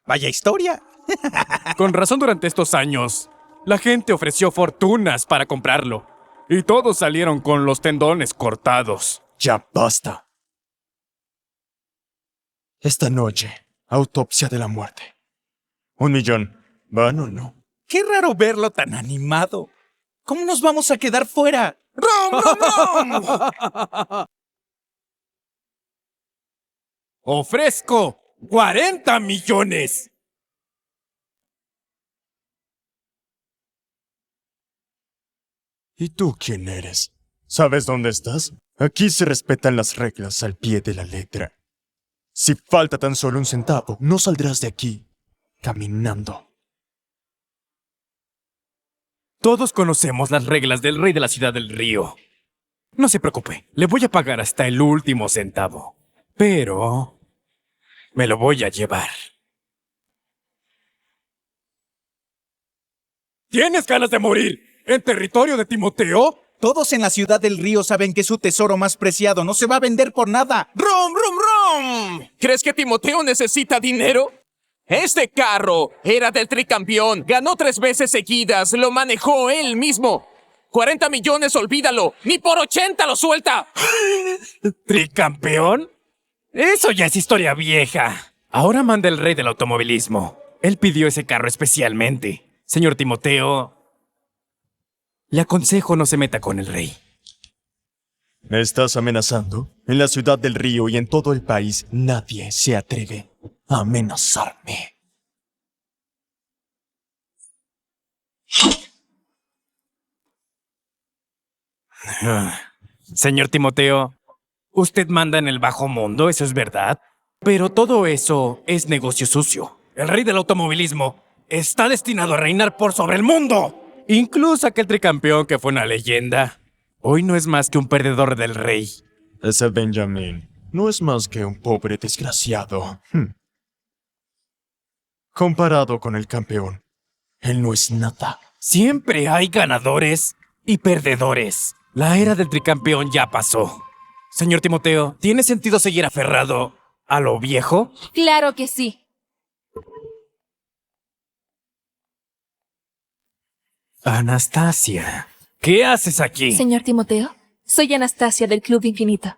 Vaya historia. Con razón, durante estos años, la gente ofreció fortunas para comprarlo. Y todos salieron con los tendones cortados. ya basta. Esta noche, autopsia de la muerte. 1 millón. ¿Van o no? Qué raro verlo tan animado. ¿Cómo nos vamos a quedar fuera? ¡Rum, rum, rum! ¡Ofrezco 40 millones! ¿Y tú quién eres? ¿Sabes dónde estás? Aquí se respetan las reglas al pie de la letra. Si falta tan solo 1 centavo, no saldrás de aquí caminando. Todos conocemos las reglas del rey de la ciudad del río. No se preocupe, le voy a pagar hasta el último centavo. Pero me lo voy a llevar. ¿Tienes ganas de morir en territorio de Timoteo? Todos en la ciudad del río saben que es su tesoro más preciado. No se va a vender por nada. ¡Rum, rum, rum! ¿Crees que Timoteo necesita dinero? Este carro era del tricampeón. Ganó 3 veces seguidas. Lo manejó él mismo. 40 millones, olvídalo. Ni por 80 lo suelta. ¿Tricampeón? Eso ya es historia vieja. Ahora manda el rey del automovilismo. Él pidió ese carro especialmente. Señor Timoteo, le aconsejo no se meta con el rey. ¿Me estás amenazando? En la ciudad del río y en todo el país nadie se atreve a amenazarme. Señor Timoteo, usted manda en el bajo mundo, eso es verdad. Pero todo eso es negocio sucio. El rey del automovilismo está destinado a reinar por sobre el mundo. Incluso aquel tricampeón que fue una leyenda, hoy no es más que un perdedor del rey. Ese Benjamin no es más que un pobre desgraciado. Comparado con el campeón, él no es nada. Siempre hay ganadores y perdedores. La era del tricampeón ya pasó. Señor Timoteo, ¿tiene sentido seguir aferrado a lo viejo? Claro que sí. Anastasia, ¿qué haces aquí? Señor Timoteo, soy Anastasia del Club Infinito.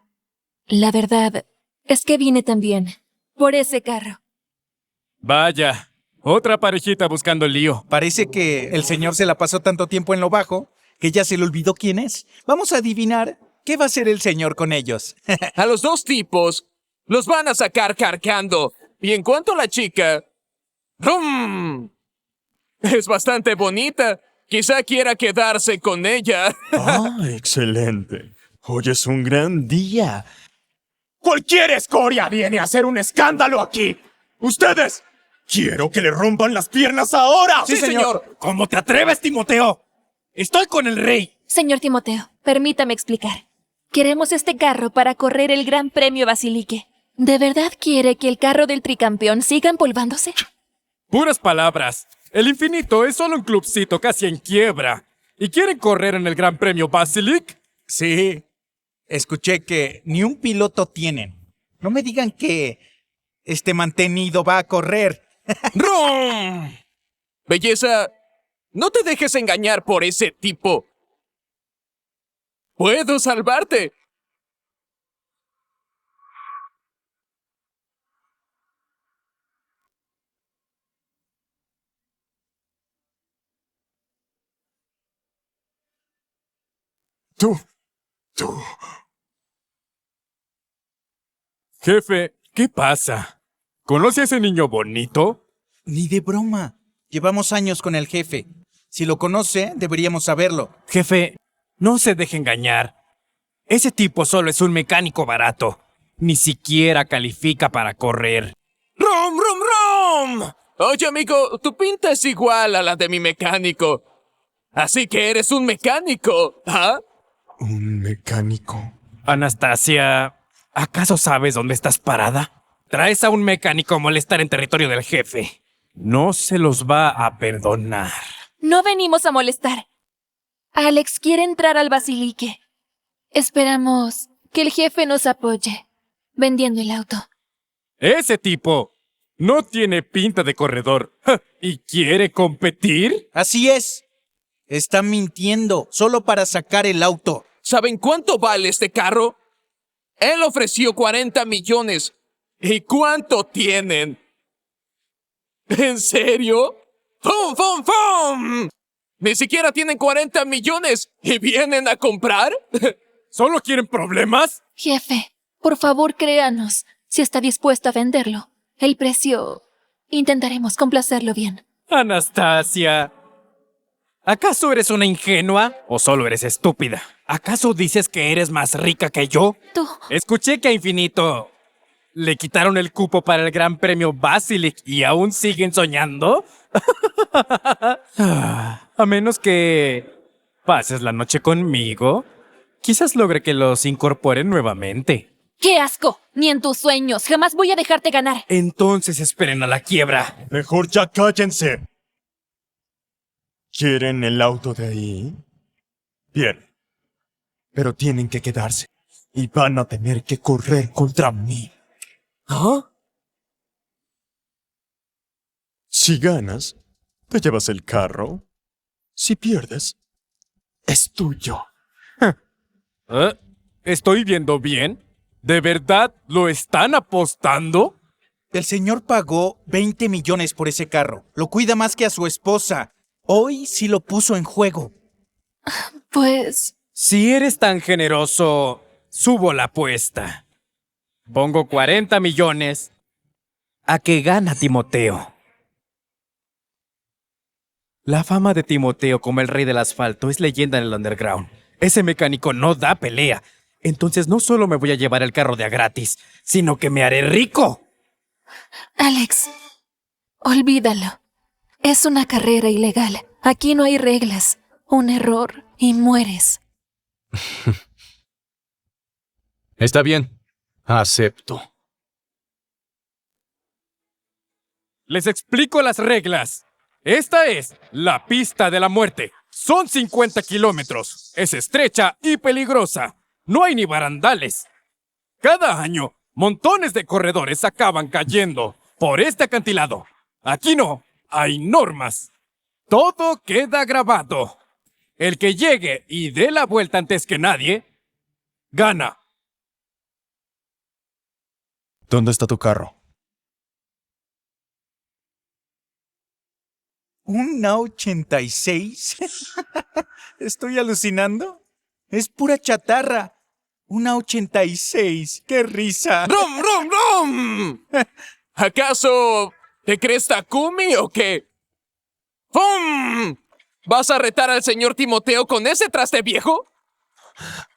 La verdad es que vine también por ese carro. Vaya, otra parejita buscando el lío. Parece que el señor se la pasó tanto tiempo en lo bajo que ya se le olvidó quién es. Vamos a adivinar qué va a hacer el señor con ellos. A los 2 tipos los van a sacar cargando. Y en cuanto a la chica... ¡Rum! Es bastante bonita. Quizá quiera quedarse con ella. Ah, excelente. Hoy es un gran día. Cualquier escoria viene a hacer un escándalo aquí. ¡Ustedes! ¡Quiero que le rompan las piernas ahora! ¡Sí, señor! ¿Cómo te atreves, Timoteo? Estoy con el rey. Señor Timoteo, permítame explicar. Queremos este carro para correr el Gran Premio Basilique. ¿De verdad quiere que el carro del tricampeón siga empolvándose? Puras palabras. El Infinito es solo un clubcito casi en quiebra. ¿Y quieren correr en el Gran Premio Basilique? Sí. Escuché que ni un piloto tienen. No me digan que este mantenido va a correr. ¡Rum! Belleza, no te dejes engañar por ese tipo. ¡Puedo salvarte! Tú. Jefe, ¿qué pasa? ¿Conoce a ese niño bonito? Ni de broma. Llevamos años con el jefe. Si lo conoce, deberíamos saberlo. Jefe, no se deje engañar. Ese tipo solo es un mecánico barato. Ni siquiera califica para correr. ¡Rum, rum, rum! Oye, amigo, tu pinta es igual a la de mi mecánico. Así que eres un mecánico, ¿ah? ¿Un mecánico? Anastasia, ¿acaso sabes dónde estás parada? Traes a un mecánico a molestar en territorio del jefe. No se los va a perdonar. No venimos a molestar. Alex quiere entrar al Basilique. Esperamos que el jefe nos apoye vendiendo el auto. Ese tipo no tiene pinta de corredor. ¿Y quiere competir? Así es. Está mintiendo solo para sacar el auto. ¿Saben cuánto vale este carro? Él ofreció 40 millones. ¿Y cuánto tienen? ¿En serio? ¡Fum, fum, fum! ¿Ni siquiera tienen 40 millones y vienen a comprar? ¿Solo quieren problemas? Jefe, por favor créanos. Si está dispuesto a venderlo, el precio... intentaremos complacerlo bien. Anastasia, ¿acaso eres una ingenua o solo eres estúpida? ¿Acaso dices que eres más rica que yo? Tú... Escuché que a Infinito le quitaron el cupo para el Gran Premio Basilique y aún siguen soñando. A menos que pases la noche conmigo, quizás logre que los incorporen nuevamente. ¡Qué asco! Ni en tus sueños. Jamás voy a dejarte ganar. Entonces esperen a la quiebra. Mejor ya cállense. ¿Quieren el auto de ahí? Bien. Pero tienen que quedarse. Y van a tener que correr contra mí. ¿Ah? Si ganas, te llevas el carro. Si pierdes, es tuyo. ¿Estoy viendo bien? ¿De verdad lo están apostando? El señor pagó 20 millones por ese carro. Lo cuida más que a su esposa. Hoy sí lo puso en juego. Pues... Si eres tan generoso, subo la apuesta. Pongo 40 millones a que gana Timoteo. La fama de Timoteo como el rey del asfalto es leyenda en el underground. Ese mecánico no da pelea. Entonces no solo me voy a llevar el carro de a gratis, sino que me haré rico. Alex, olvídalo. Es una carrera ilegal. Aquí no hay reglas. Un error y mueres. Está bien. Acepto. Les explico las reglas. Esta es la pista de la muerte. Son 50 kilómetros. Es estrecha y peligrosa. No hay ni barandales. Cada año, montones de corredores acaban cayendo por este acantilado. Aquí no hay normas. Todo queda grabado. El que llegue y dé la vuelta antes que nadie, gana. ¿Dónde está tu carro? ¿Una 86? ¿Estoy alucinando? Es pura chatarra. Una 86. ¡Qué risa! ¡Rum, rum, rum! ¿Acaso te crees Takumi o qué? ¡Fum! ¿Vas a retar al señor Timoteo con ese traste viejo?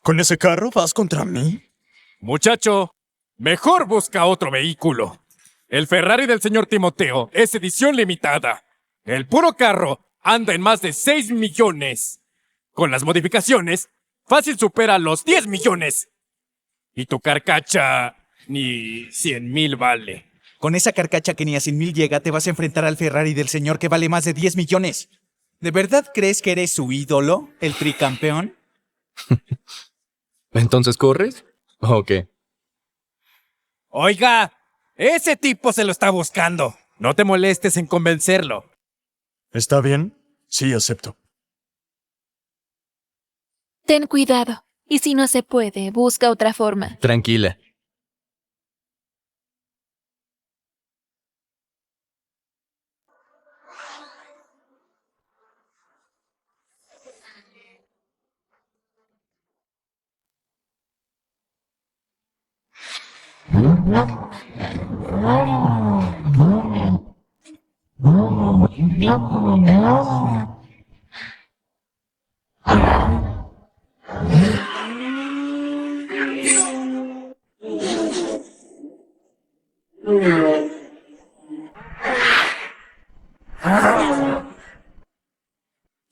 ¿Con ese carro vas contra mí? Muchacho, mejor busca otro vehículo. El Ferrari del señor Timoteo es edición limitada. El puro carro anda en más de 6 millones. Con las modificaciones, fácil supera los 10 millones. Y tu carcacha ni 100,000 vale. Con esa carcacha que ni a 100,000 llega, te vas a enfrentar al Ferrari del señor que vale más de 10 millones. ¿De verdad crees que eres su ídolo, el tricampeón? ¿Entonces corres? ¿O qué? Oiga, ese tipo se lo está buscando. No te molestes en convencerlo. ¿Está bien? Sí, acepto. Ten cuidado. Y si no se puede, busca otra forma. Tranquila.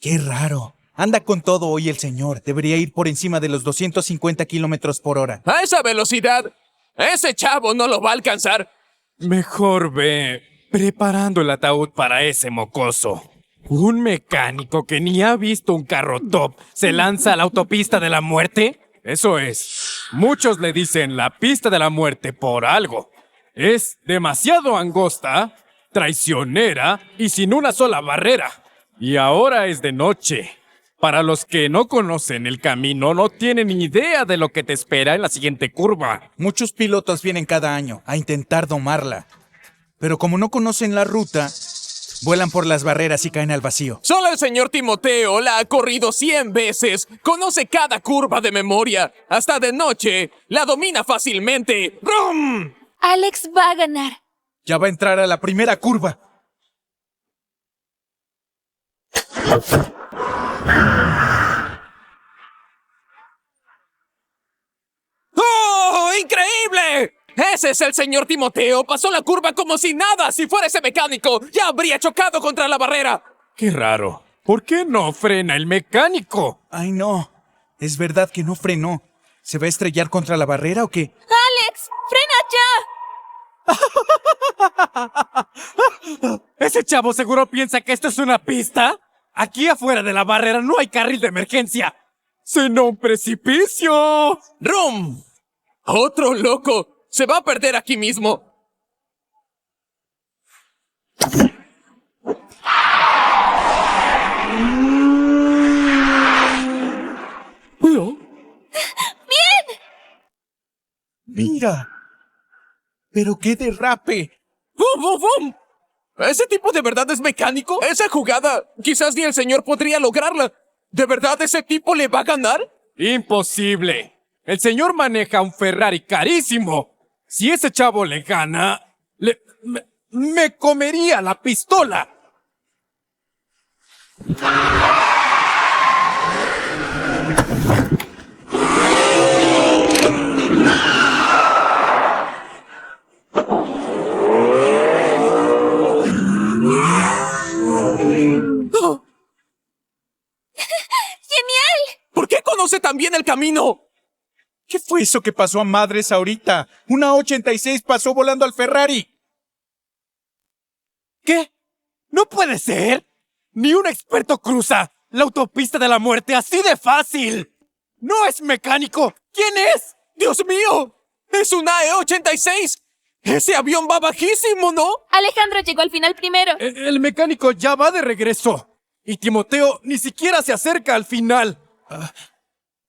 ¡Qué raro! Anda con todo hoy el señor. Debería ir por encima de los 250 kilómetros por hora. A esa velocidad, ese chavo no lo va a alcanzar. Mejor ve preparando el ataúd para ese mocoso. ¿Un mecánico que ni ha visto un carro top se lanza a la autopista de la muerte? Eso es. Muchos le dicen la pista de la muerte por algo. Es demasiado angosta, traicionera y sin una sola barrera. Y ahora es de noche. Para los que no conocen el camino, no tienen ni idea de lo que te espera en la siguiente curva. Muchos pilotos vienen cada año a intentar domarla. Pero como no conocen la ruta, vuelan por las barreras y caen al vacío. Solo el señor Timoteo la ha corrido 100 veces. Conoce cada curva de memoria. Hasta de noche, la domina fácilmente. ¡Brum! Alex va a ganar. Ya va a entrar a la primera curva. ¡Oh, increíble! Ese es el señor Timoteo. Pasó la curva como si nada. Si fuera ese mecánico, ya habría chocado contra la barrera. Qué raro. ¿Por qué no frena el mecánico? Ay, no. Es verdad que no frenó. ¿Se va a estrellar contra la barrera o qué? ¡Alex! ¡Frena ya! ¿Ese chavo seguro piensa que esto es una pista? Aquí afuera de la barrera no hay carril de emergencia. ¡Sino un precipicio! ¡Rum! ¡Otro loco! ¡Se va a perder aquí mismo! ¡Bien! ¡Mira! ¡Pero qué derrape! ¡Bum, bum, bum! ¿Ese tipo de verdad es mecánico? Esa jugada, quizás ni el señor podría lograrla. ¿De verdad ese tipo le va a ganar? ¡Imposible! El señor maneja un Ferrari carísimo. Si ese chavo le gana, me comería la pistola. ¡Genial! ¿Por qué conoce tan bien el camino? ¿Qué fue eso que pasó a madres ahorita? Una 86 pasó volando al Ferrari. ¿Qué? ¡No puede ser! Ni un experto cruza la autopista de la muerte así de fácil. ¡No es mecánico! ¿Quién es? ¡Dios mío! ¡Es una E86! ¡Ese avión va bajísimo!, ¿no? Alejandro llegó al final primero. El mecánico ya va de regreso. Y Timoteo ni siquiera se acerca al final.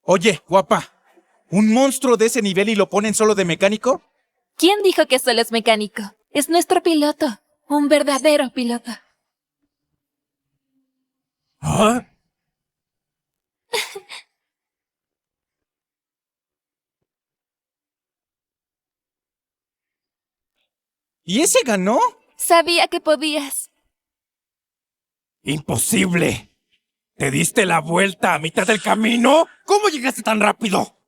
Oye, guapa. ¿Un monstruo de ese nivel y lo ponen solo de mecánico? ¿Quién dijo que solo es mecánico? Es nuestro piloto. Un verdadero piloto. ¿Ah? ¿Y ese ganó? Sabía que podías. ¡Imposible! ¿Te diste la vuelta a mitad del camino? ¿Cómo llegaste tan rápido?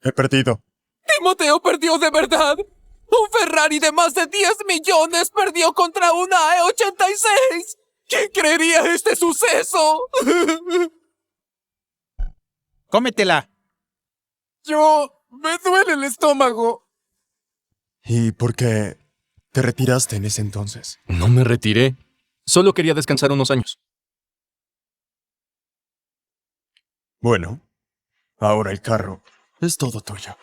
He perdido. Timoteo perdió de verdad. Un Ferrari de más de 10 millones perdió contra una E86. ¿Quién creería este suceso? Cómetela. Me duele el estómago. ¿Y por qué te retiraste en ese entonces? No me retiré. Solo quería descansar unos años. Bueno, ahora el carro es todo tuyo.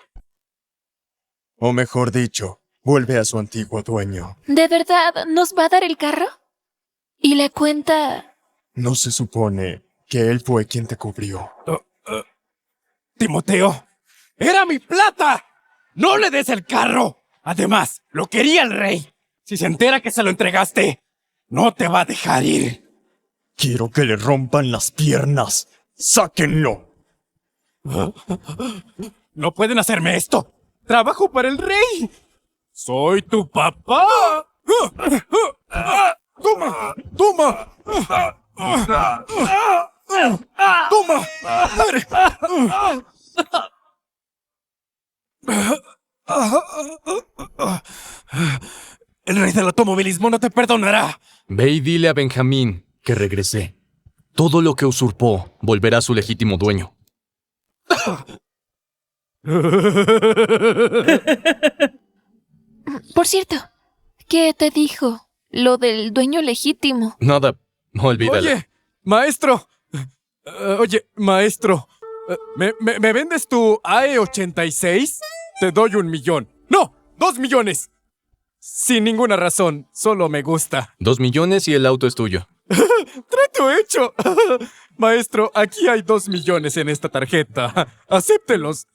O mejor dicho, vuelve a su antiguo dueño. ¿De verdad nos va a dar el carro? ¿Y la cuenta? ¿No se supone que él fue quien te cubrió? Timoteo, ¡era mi plata! ¡No le des el carro! Además, lo quería el rey. Si se entera que se lo entregaste, no te va a dejar ir. Quiero que le rompan las piernas. ¡Sáquenlo! No pueden hacerme esto. Trabajo para el rey. Soy tu papá. ¡Toma! ¡Toma! ¡Toma! ¡Madre! El rey del automovilismo no te perdonará. Ve y dile a Benjamín que regresé. Todo lo que usurpó volverá a su legítimo dueño. Por cierto, ¿qué te dijo? Lo del dueño legítimo. Nada, olvídalo. Maestro. ¿Me vendes tu AE86? Te doy 1 millón. ¡No! 2 millones. Sin ninguna razón, solo me gusta. 2 millones y el auto es tuyo. ¡Trato hecho! Maestro, aquí hay 2 millones en esta tarjeta. Acéptelos.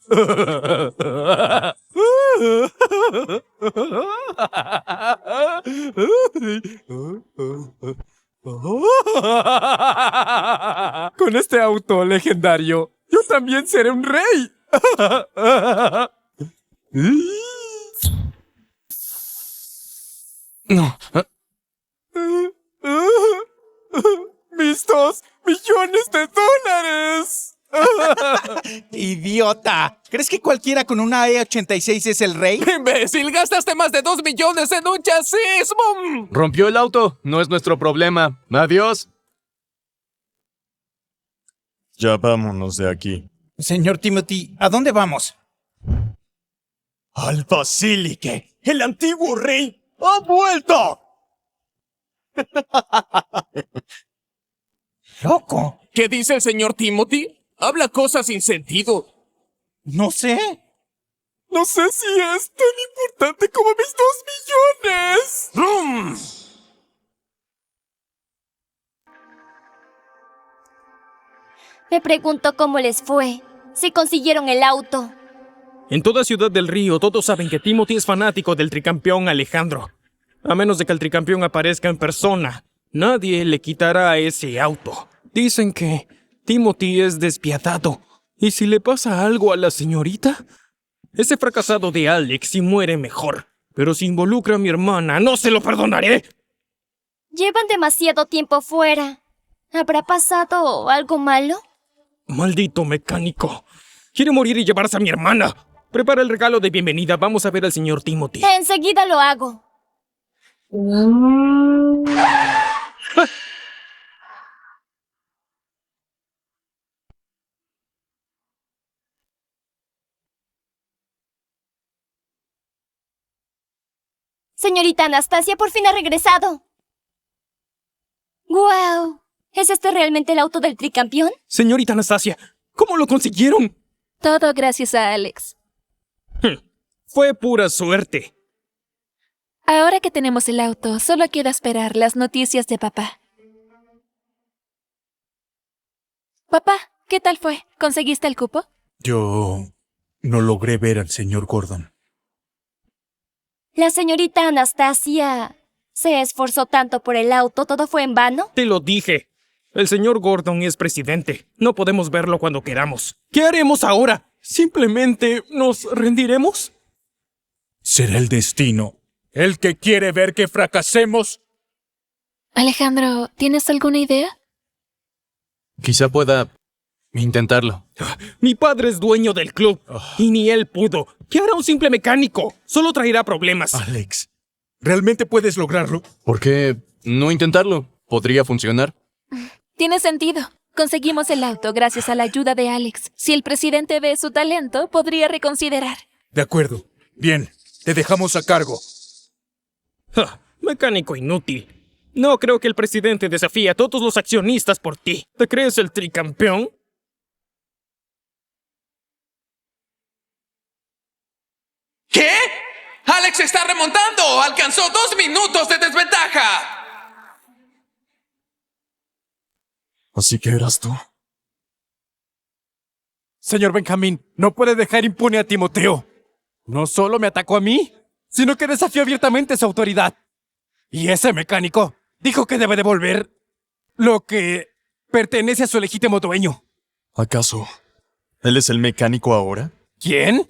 Con este auto legendario, yo también seré un rey. No. ¡Mis 2 millones de dólares! ¡Idiota! ¿Crees que cualquiera con una E86 es el rey? ¡Imbécil! ¡Gastaste más de 2 millones en un chasis! ¡Bum! Rompió el auto. No es nuestro problema. Adiós. Ya vámonos de aquí. Señor Timothy, ¿a dónde vamos? ¡Al Basílique! ¡El antiguo rey ha vuelto! ¡Loco! ¿Qué dice el señor Timothy? Habla cosas sin sentido. No sé. No sé si es tan importante como mis 2 millones. ¡Rum! Me pregunto cómo les fue. Si consiguieron el auto. En toda Ciudad del Río todos saben que Timothy es fanático del tricampeón Alejandro. A menos de que el tricampeón aparezca en persona, nadie le quitará ese auto. Dicen que Timothy es despiadado. ¿Y si le pasa algo a la señorita? Ese fracasado de Alex sí muere mejor. Pero si involucra a mi hermana, no se lo perdonaré. Llevan demasiado tiempo fuera. ¿Habrá pasado algo malo? Maldito mecánico. Quiere morir y llevarse a mi hermana. Prepara el regalo de bienvenida. Vamos a ver al señor Timothy. Enseguida lo hago. Señorita Anastasia por fin ha regresado. ¡Guau! ¿Es este realmente el auto del tricampeón? Señorita Anastasia, ¿cómo lo consiguieron? Todo gracias a Alex. Fue pura suerte. Ahora que tenemos el auto, solo queda esperar las noticias de papá. Papá, ¿qué tal fue? ¿Conseguiste el cupo? Yo no logré ver al señor Gordon. La señorita Anastasia se esforzó tanto por el auto, ¿todo fue en vano? Te lo dije. El señor Gordon es presidente. No podemos verlo cuando queramos. ¿Qué haremos ahora? ¿Simplemente nos rendiremos? ¿Será el destino el que quiere ver que fracasemos? Alejandro, ¿tienes alguna idea? Quizá pueda intentarlo. Mi padre es dueño del club y ni él pudo. ¿Qué hará un simple mecánico? Solo traerá problemas. Alex, ¿realmente puedes lograrlo? ¿Por qué no intentarlo? ¿Podría funcionar? Tiene sentido. Conseguimos el auto gracias a la ayuda de Alex. Si el presidente ve su talento, podría reconsiderar. De acuerdo. Bien, te dejamos a cargo. Mecánico inútil. No creo que el presidente desafíe a todos los accionistas por ti. ¿Te crees el tricampeón? ¿Qué? ¡Alex está remontando! ¡Alcanzó 2 minutos de desventaja! Así que eras tú. Señor Benjamín, no puede dejar impune a Timoteo. No solo me atacó a mí, sino que desafió abiertamente su autoridad. Y ese mecánico dijo que debe devolver lo que pertenece a su legítimo dueño. ¿Acaso él es el mecánico ahora? ¿Quién?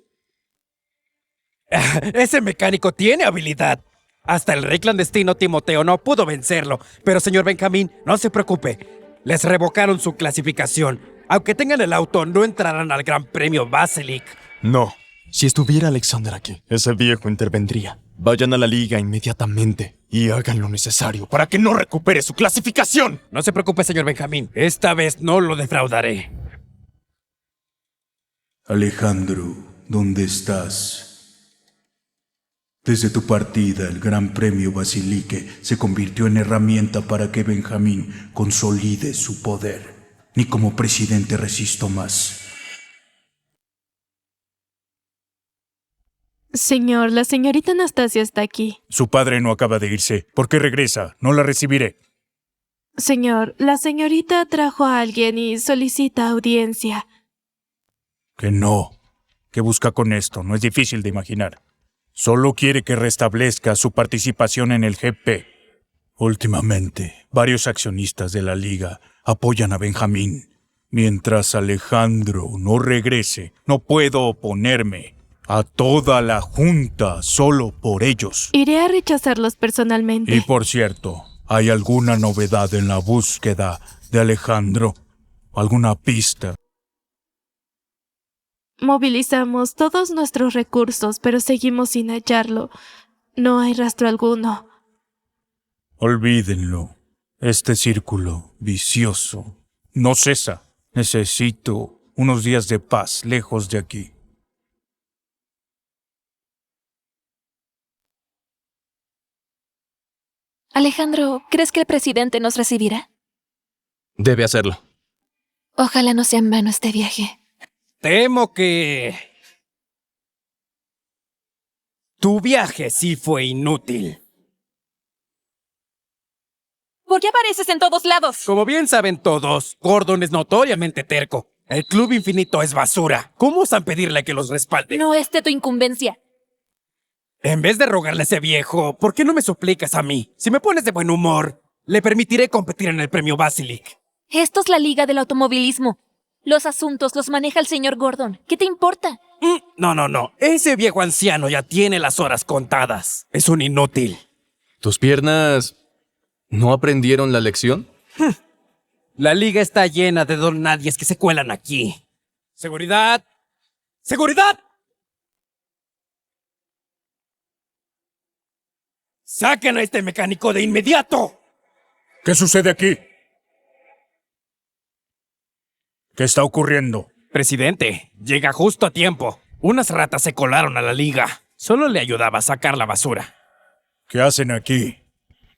Ese mecánico tiene habilidad. Hasta el rey clandestino Timoteo no pudo vencerlo. Pero, señor Benjamín, no se preocupe. Les revocaron su clasificación. Aunque tengan el auto, no entrarán al Gran Premio Basilic. No. Si estuviera Alexander aquí, ese viejo intervendría. Vayan a la liga inmediatamente y hagan lo necesario para que no recupere su clasificación. No se preocupe, señor Benjamín. Esta vez no lo defraudaré. Alejandro, ¿dónde estás? Desde tu partida, el Gran Premio Basilique se convirtió en herramienta para que Benjamín consolide su poder. Ni como presidente resisto más. Señor, la señorita Anastasia está aquí. Su padre no acaba de irse. ¿Por qué regresa? No la recibiré. Señor, la señorita trajo a alguien y solicita audiencia. Que no. ¿Qué busca con esto? No es difícil de imaginar. Solo quiere que restablezca su participación en el GP. Últimamente, varios accionistas de la liga apoyan a Benjamín. Mientras Alejandro no regrese, no puedo oponerme a toda la junta solo por ellos. Iré a rechazarlos personalmente. Y por cierto, ¿hay alguna novedad en la búsqueda de Alejandro? ¿Alguna pista? Movilizamos todos nuestros recursos, pero seguimos sin hallarlo. No hay rastro alguno. Olvídenlo. Este círculo vicioso no cesa. Necesito unos días de paz lejos de aquí. Alejandro, ¿crees que el presidente nos recibirá? Debe hacerlo. Ojalá no sea en vano este viaje. Temo que... tu viaje sí fue inútil. ¿Por qué apareces en todos lados? Como bien saben todos, Gordon es notoriamente terco. El Club Infinito es basura. ¿Cómo osan pedirle que los respalde? No es de tu incumbencia. En vez de rogarle a ese viejo, ¿por qué no me suplicas a mí? Si me pones de buen humor, le permitiré competir en el premio Basilic. Esto es la Liga del Automovilismo. Los asuntos los maneja el señor Gordon. ¿Qué te importa? No. Ese viejo anciano ya tiene las horas contadas. Es un inútil. ¿Tus piernas no aprendieron la lección? La liga está llena de don nadies que se cuelan aquí. ¡Seguridad! ¡Seguridad! ¡Saquen a este mecánico de inmediato! ¿Qué sucede aquí? ¿Qué está ocurriendo? Presidente, llega justo a tiempo. Unas ratas se colaron a la liga. Solo le ayudaba a sacar la basura. ¿Qué hacen aquí?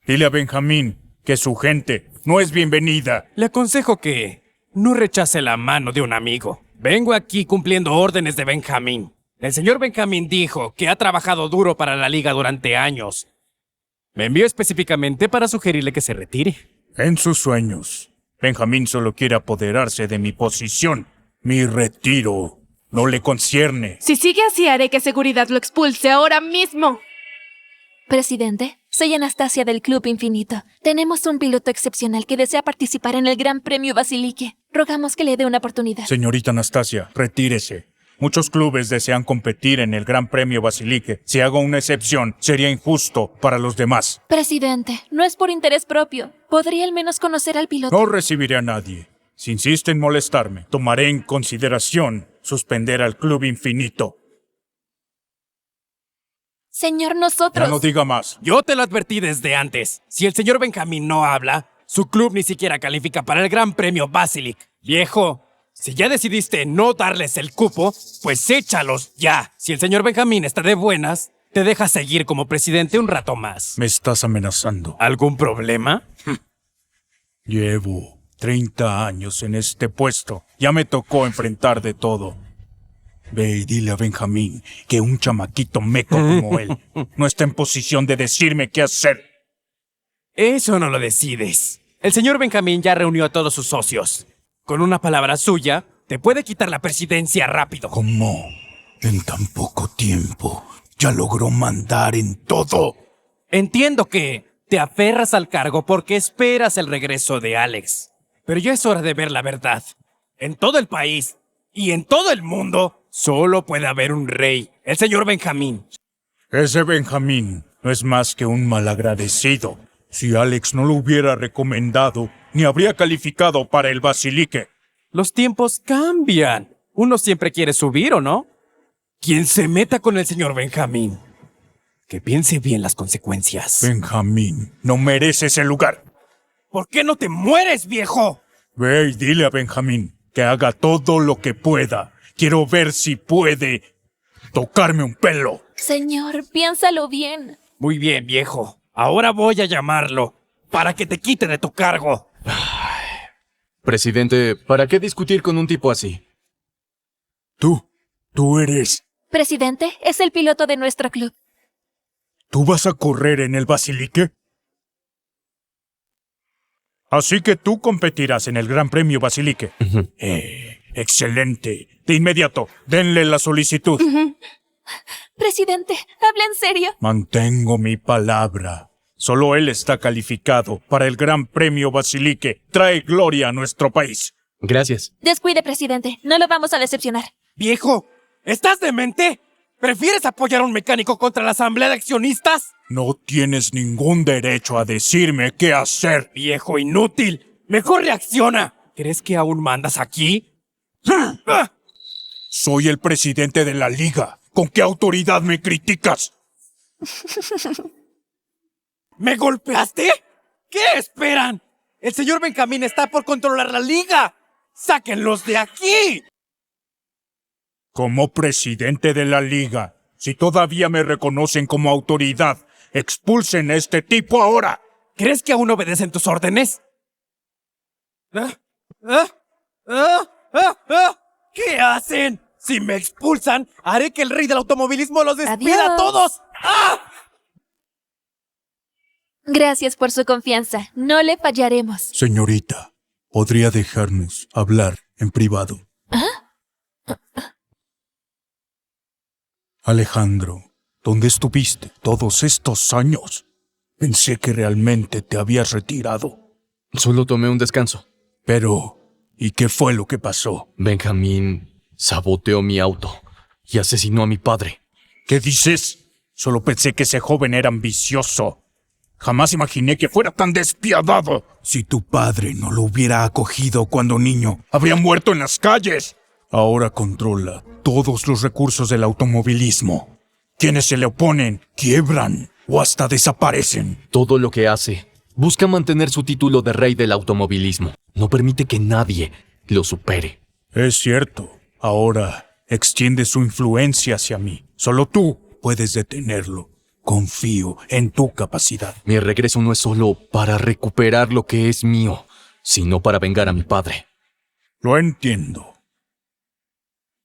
Dile a Benjamín que su gente no es bienvenida. Le aconsejo que no rechace la mano de un amigo. Vengo aquí cumpliendo órdenes de Benjamín. El señor Benjamín dijo que ha trabajado duro para la liga durante años. Me envió específicamente para sugerirle que se retire. En sus sueños, Benjamín solo quiere apoderarse de mi posición. Mi retiro no le concierne. Si sigue así, haré que seguridad lo expulse ahora mismo. Presidente, soy Anastasia del Club Infinito. Tenemos un piloto excepcional que desea participar en el Gran Premio Basilique. Rogamos que le dé una oportunidad. Señorita Anastasia, retírese. Muchos clubes desean competir en el Gran Premio Basilique. Si hago una excepción, sería injusto para los demás. Presidente, no es por interés propio. ¿Podría al menos conocer al piloto? No recibiré a nadie. Si insiste en molestarme, tomaré en consideración suspender al Club Infinito. Señor, nosotros... Ya no diga más. Yo te lo advertí desde antes. Si el señor Benjamín no habla, su club ni siquiera califica para el Gran Premio Basilic. Viejo, si ya decidiste no darles el cupo, pues échalos ya. Si el señor Benjamín está de buenas, te deja seguir como presidente un rato más. Me estás amenazando. ¿Algún problema? Llevo 30 años en este puesto. Ya me tocó enfrentar de todo. Ve y dile a Benjamín que un chamaquito meco como él no está en posición de decirme qué hacer. Eso no lo decides. El señor Benjamín ya reunió a todos sus socios. Con una palabra suya, te puede quitar la presidencia rápido. ¿Cómo? En tan poco tiempo ya logró mandar en todo. Entiendo que te aferras al cargo porque esperas el regreso de Alex. Pero ya es hora de ver la verdad. En todo el país y en todo el mundo, solo puede haber un rey, el señor Benjamín. Ese Benjamín no es más que un malagradecido. Si Alex no lo hubiera recomendado, ni habría calificado para el Basilique. Los tiempos cambian. Uno siempre quiere subir, ¿o no? Quien se meta con el señor Benjamín, que piense bien las consecuencias. Benjamín no merece ese lugar. ¿Por qué no te mueres, viejo? Ve y dile a Benjamín que haga todo lo que pueda. Quiero ver si puede tocarme un pelo. Señor, piénsalo bien. Muy bien, viejo. Ahora voy a llamarlo para que te quite de tu cargo. Presidente, ¿para qué discutir con un tipo así? Tú eres... Presidente, es el piloto de nuestro club. ¿Tú vas a correr en el Basilique? Así que tú competirás en el Gran Premio Basilique. Excelente. De inmediato, denle la solicitud. Presidente, habla en serio. Mantengo mi palabra. Solo él está calificado para el Gran Premio Basilique. Trae gloria a nuestro país. Gracias. Descuide, presidente. No lo vamos a decepcionar. Viejo, ¿estás demente? ¿Prefieres apoyar a un mecánico contra la asamblea de accionistas? No tienes ningún derecho a decirme qué hacer. Viejo inútil. Mejor reacciona. ¿Crees que aún mandas aquí? Soy el presidente de la liga. ¿Con qué autoridad me criticas? ¿Me golpeaste? ¿Qué esperan? El señor Benjamín está por controlar la liga. ¡Sáquenlos de aquí! Como presidente de la liga, si todavía me reconocen como autoridad, expulsen a este tipo ahora. ¿Crees que aún obedecen tus órdenes? ¿Qué hacen? Si me expulsan, haré que el rey del automovilismo los despida a todos. ¡Ah! Gracias por su confianza. No le fallaremos. Señorita, ¿podría dejarnos hablar en privado? Alejandro, ¿dónde estuviste todos estos años? Pensé que realmente te habías retirado. Solo tomé un descanso. Pero, ¿y qué fue lo que pasó? Benjamín saboteó mi auto y asesinó a mi padre. ¿Qué dices? Solo pensé que ese joven era ambicioso. Jamás imaginé que fuera tan despiadado. Si tu padre no lo hubiera acogido cuando niño, habría muerto en las calles. Ahora controla todos los recursos del automovilismo. Quienes se le oponen, quiebran o hasta desaparecen. Todo lo que hace, busca mantener su título de rey del automovilismo. No permite que nadie lo supere. Es cierto. Ahora extiende su influencia hacia mí. Solo tú puedes detenerlo. Confío en tu capacidad. Mi regreso no es solo para recuperar lo que es mío, sino para vengar a mi padre. Lo entiendo.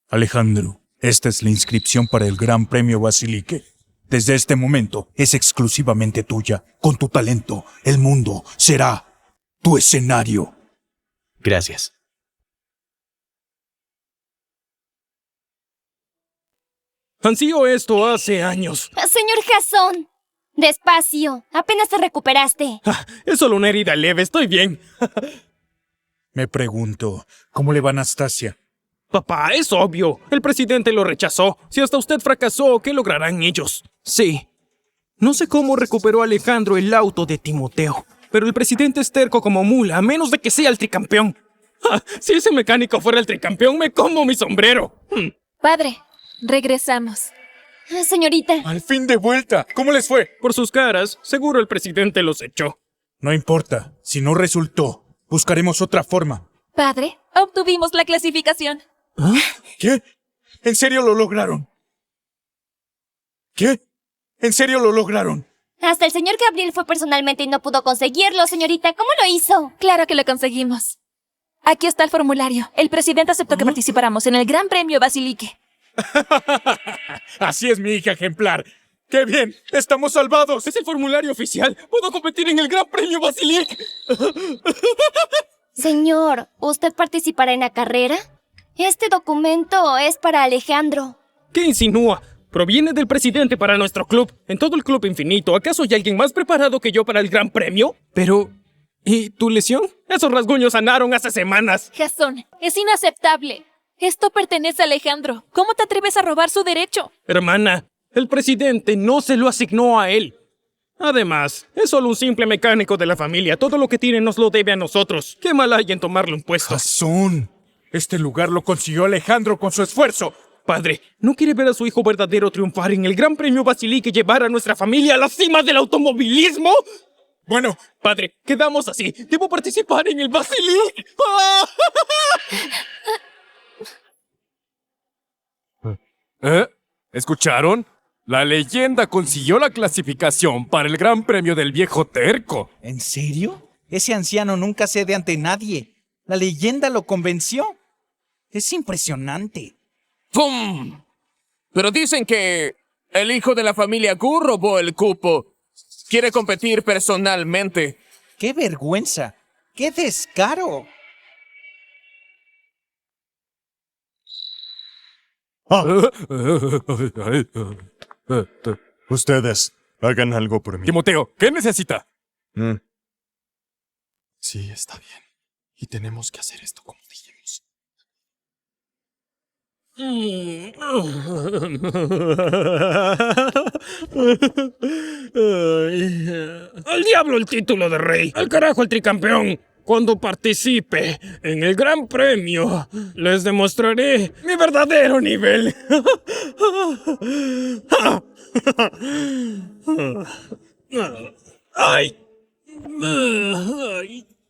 Alejandro, esta es la inscripción para el Gran Premio Basilique. Desde este momento es exclusivamente tuya. Con tu talento, el mundo será tu escenario. Gracias. Ansío esto hace años. Señor Jason, despacio. Apenas te recuperaste. Es solo una herida leve, estoy bien. Me pregunto, ¿cómo le va Anastasia? Papá, es obvio. El presidente lo rechazó. Si hasta usted fracasó, ¿qué lograrán ellos? Sí. No sé cómo recuperó Alejandro el auto de Timoteo, pero el presidente es terco como mula, a menos de que sea el tricampeón. ¡Ja! Si ese mecánico fuera el tricampeón, me como mi sombrero. Padre, regresamos. Señorita. Al fin de vuelta. ¿Cómo les fue? Por sus caras, seguro el presidente los echó. No importa. Si no resultó, buscaremos otra forma. Padre, obtuvimos la clasificación. ¿Qué? ¿En serio lo lograron? ¿Qué? ¿En serio lo lograron? Hasta el señor Gabriel fue personalmente y no pudo conseguirlo, señorita. ¿Cómo lo hizo? Claro que lo conseguimos. Aquí está el formulario. El presidente aceptó que participáramos en el Gran Premio Basilique. Así es mi hija ejemplar. ¡Qué bien! ¡Estamos salvados! Es el formulario oficial. ¡Puedo competir en el Gran Premio Basilique! Señor, ¿usted participará en la carrera? Este documento es para Alejandro. ¿Qué insinúa? Proviene del presidente para nuestro club. En todo el Club Infinito, ¿acaso hay alguien más preparado que yo para el Gran Premio? Pero... ¿y tu lesión? Esos rasguños sanaron hace semanas. Jason, es inaceptable. Esto pertenece a Alejandro. ¿Cómo te atreves a robar su derecho? Hermana, el presidente no se lo asignó a él. Además, es solo un simple mecánico de la familia. Todo lo que tiene nos lo debe a nosotros. ¿Qué mal hay en tomarlo en puesto? Jason, este lugar lo consiguió Alejandro con su esfuerzo. Padre, ¿no quiere ver a su hijo verdadero triunfar en el Gran Premio Basilique y llevar a nuestra familia a la cima del automovilismo? Bueno, padre, quedamos así. Debo participar en el Basilique. ¿Escucharon? La leyenda consiguió la clasificación para el Gran Premio del Viejo Terco. ¿En serio? Ese anciano nunca cede ante nadie. La leyenda lo convenció. Es impresionante. ¡Pum! Pero dicen que el hijo de la familia Gu robó el cupo. Quiere competir personalmente. ¡Qué vergüenza! ¡Qué descaro! Ustedes, hagan algo por mí. Timoteo, ¿qué necesita? Sí, está bien. Y tenemos que hacer esto como dijimos. ¡Al diablo el título de rey! ¡Al carajo el tricampeón! Cuando participe en el Gran Premio, les demostraré mi verdadero nivel. ¡Ay!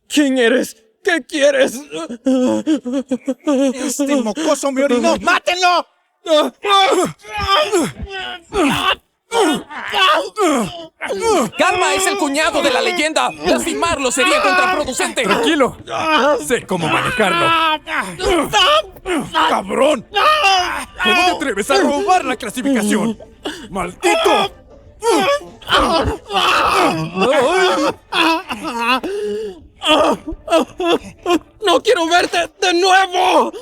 ¿Quién eres? ¿Qué quieres? ¡Este mocoso me orinó! ¡Mátenlo! ¡Karma es el cuñado de la leyenda! ¡Lastimarlo sería contraproducente! Tranquilo. Sé cómo manejarlo. ¡Cabrón! ¿Cómo te atreves a robar la clasificación? ¡Maldito! ¡No quiero verte de nuevo!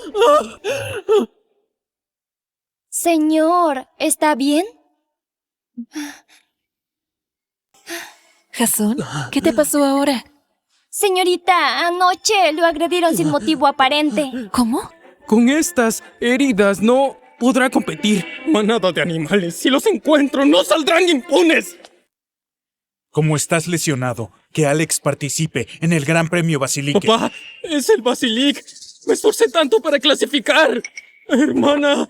Señor, ¿está bien? Jason, ¿qué te pasó ahora? Señorita, anoche lo agredieron sin motivo aparente. ¿Cómo? Con estas heridas no podrá competir. Manada de animales, si los encuentro no saldrán impunes. Como estás lesionado, que Alex participe en el Gran Premio Basilique. Papá, es el Basilique. Me esforcé tanto para clasificar. Hermana,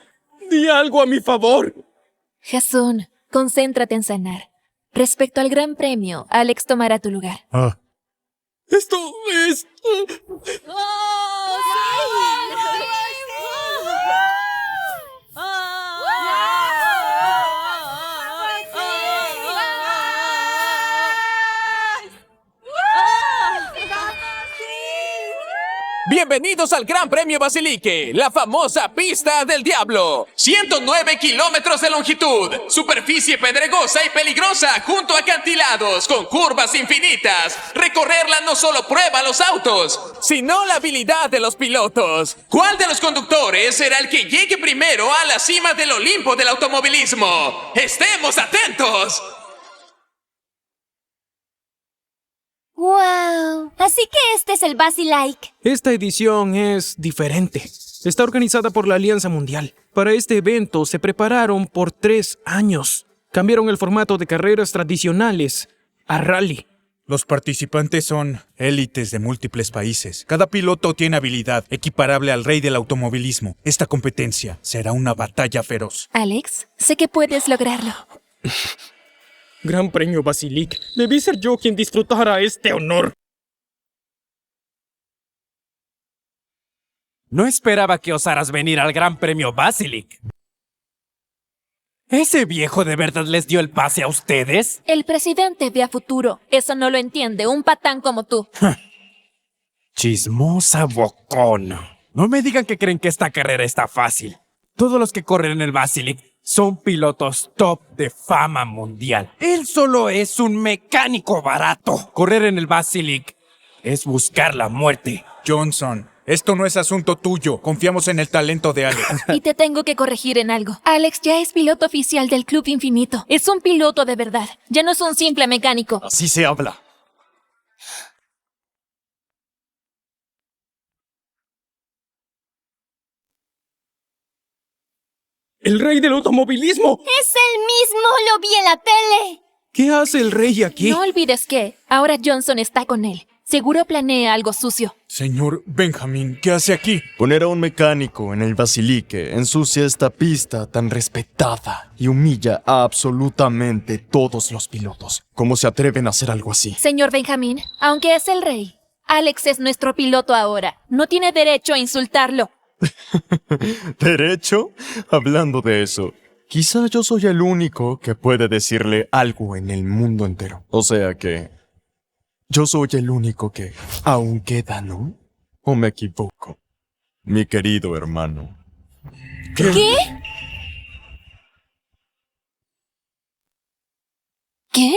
di algo a mi favor. Jason, concéntrate en sanar. Respecto al Gran Premio, Alex tomará tu lugar. Esto es... Bienvenidos al Gran Premio Basilique, la famosa pista del diablo. 109 kilómetros de longitud, superficie pedregosa y peligrosa junto a acantilados con curvas infinitas. Recorrerla no solo prueba los autos, sino la habilidad de los pilotos. ¿Cuál de los conductores será el que llegue primero a la cima del Olimpo del automovilismo? ¡Estemos atentos! ¡Wow! Así que este es el Basilique. Esta edición es diferente. Está organizada por la Alianza Mundial. Para este evento se prepararon por 3 años. Cambiaron el formato de carreras tradicionales a rally. Los participantes son élites de múltiples países. Cada piloto tiene habilidad equiparable al rey del automovilismo. Esta competencia será una batalla feroz. Alex, sé que puedes lograrlo. Gran Premio Basilic. Debí ser yo quien disfrutara este honor. No esperaba que osaras venir al Gran Premio Basilic. ¿Ese viejo de verdad les dio el pase a ustedes? El presidente ve a futuro. Eso no lo entiende un patán como tú. Chismosa bocona. No me digan que creen que esta carrera está fácil. Todos los que corren en el Basilic son pilotos top de fama mundial. Él solo es un mecánico barato. Correr en el Basilic es buscar la muerte. Johnson, esto no es asunto tuyo. Confiamos en el talento de Alex. Y te tengo que corregir en algo. Alex ya es piloto oficial del Club Infinito. Es un piloto de verdad. Ya no es un simple mecánico. Así se habla. ¡El rey del automovilismo! ¡Es el mismo! ¡Lo vi en la tele! ¿Qué hace el rey aquí? No olvides que ahora Johnson está con él. Seguro planea algo sucio. Señor Benjamin, ¿qué hace aquí? Poner a un mecánico en el Basilique ensucia esta pista tan respetada y humilla a absolutamente todos los pilotos. ¿Cómo se atreven a hacer algo así? Señor Benjamin, aunque es el rey, Alex es nuestro piloto ahora. No tiene derecho a insultarlo. ¿Derecho? Hablando de eso, quizá yo soy el único que puede decirle algo en el mundo entero. O sea que... yo soy el único que aún queda, ¿no? ¿O me equivoco? Mi querido hermano. ¿Qué? ¿Qué?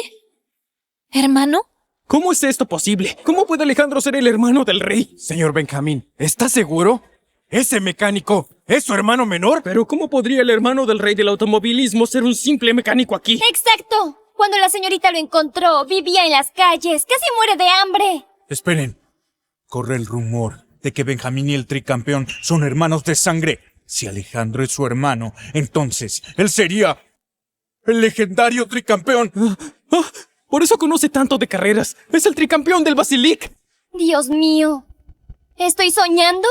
¿Hermano? ¿Cómo es esto posible? ¿Cómo puede Alejandro ser el hermano del rey? Señor Benjamín, ¿está seguro? ¿Ese mecánico es su hermano menor? Pero ¿cómo podría el hermano del rey del automovilismo ser un simple mecánico aquí? ¡Exacto! Cuando la señorita lo encontró, vivía en las calles, casi muere de hambre. Esperen. Corre el rumor de que Benjamín y el tricampeón son hermanos de sangre. Si Alejandro es su hermano, entonces él sería el legendario tricampeón. Por eso conoce tanto de carreras. Es el tricampeón del Basilic. Dios mío. ¿Estoy soñando?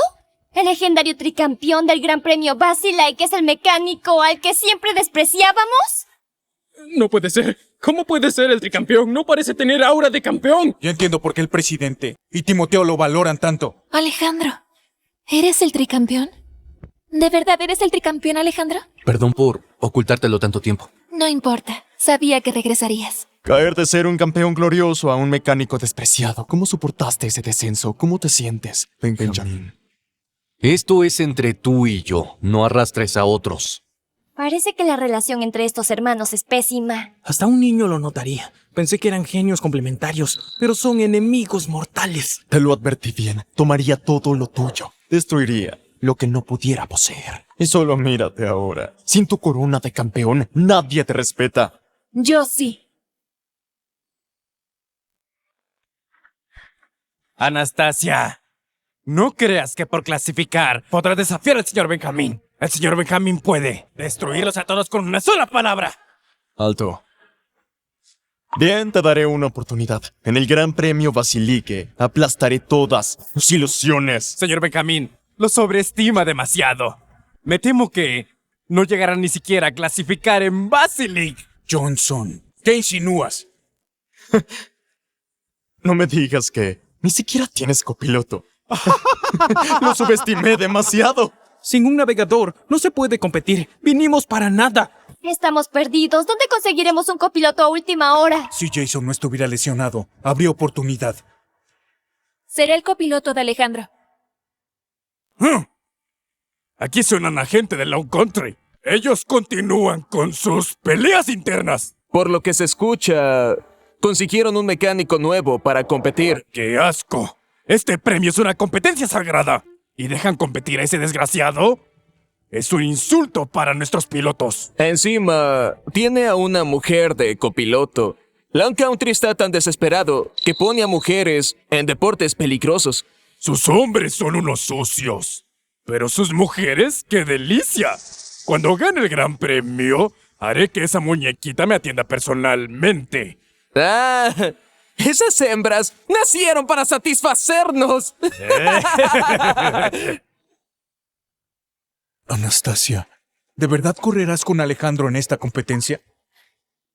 ¿El legendario tricampeón del Gran Premio Basilic es el mecánico al que siempre despreciábamos? No puede ser. ¿Cómo puede ser el tricampeón? No parece tener aura de campeón. Ya entiendo por qué el presidente y Timoteo lo valoran tanto. Alejandro, ¿eres el tricampeón? ¿De verdad eres el tricampeón, Alejandro? Perdón por ocultártelo tanto tiempo. No importa. Sabía que regresarías. Caer de ser un campeón glorioso a un mecánico despreciado. ¿Cómo soportaste ese descenso? ¿Cómo te sientes, Benjamin? Esto es entre tú y yo. No arrastres a otros. Parece que la relación entre estos hermanos es pésima. Hasta un niño lo notaría. Pensé que eran genios complementarios, pero son enemigos mortales. Te lo advertí bien. Tomaría todo lo tuyo. Destruiría lo que no pudiera poseer. Y solo mírate ahora. Sin tu corona de campeón, nadie te respeta. Yo sí. Anastasia, no creas que por clasificar podrás desafiar al señor Benjamín. El señor Benjamín puede destruirlos a todos con una sola palabra. Alto. Bien, te daré una oportunidad. En el Gran Premio Basilique aplastaré todas tus ilusiones. Señor Benjamín, lo sobreestima demasiado. Me temo que no llegarán ni siquiera a clasificar en Basilic. Johnson, ¿qué insinúas? No me digas que ni siquiera tienes copiloto. Lo subestimé demasiado. Sin un navegador no se puede competir. Vinimos para nada. Estamos perdidos. ¿Dónde conseguiremos un copiloto a última hora? Si Jason no estuviera lesionado, habría oportunidad. Seré el copiloto de Alejandro. Aquí suenan a gente de Low Country. Ellos continúan con sus peleas internas. Por lo que se escucha, consiguieron un mecánico nuevo para competir. ¡Qué asco! Este premio es una competencia sagrada. ¿Y dejan competir a ese desgraciado? Es un insulto para nuestros pilotos. Encima, tiene a una mujer de copiloto. Land Country está tan desesperado que pone a mujeres en deportes peligrosos. Sus hombres son unos sucios. Pero sus mujeres, ¡qué delicia! Cuando gane el gran premio, haré que esa muñequita me atienda personalmente. ¡Ah! Esas hembras nacieron para satisfacernos. Anastasia, ¿de verdad correrás con Alejandro en esta competencia?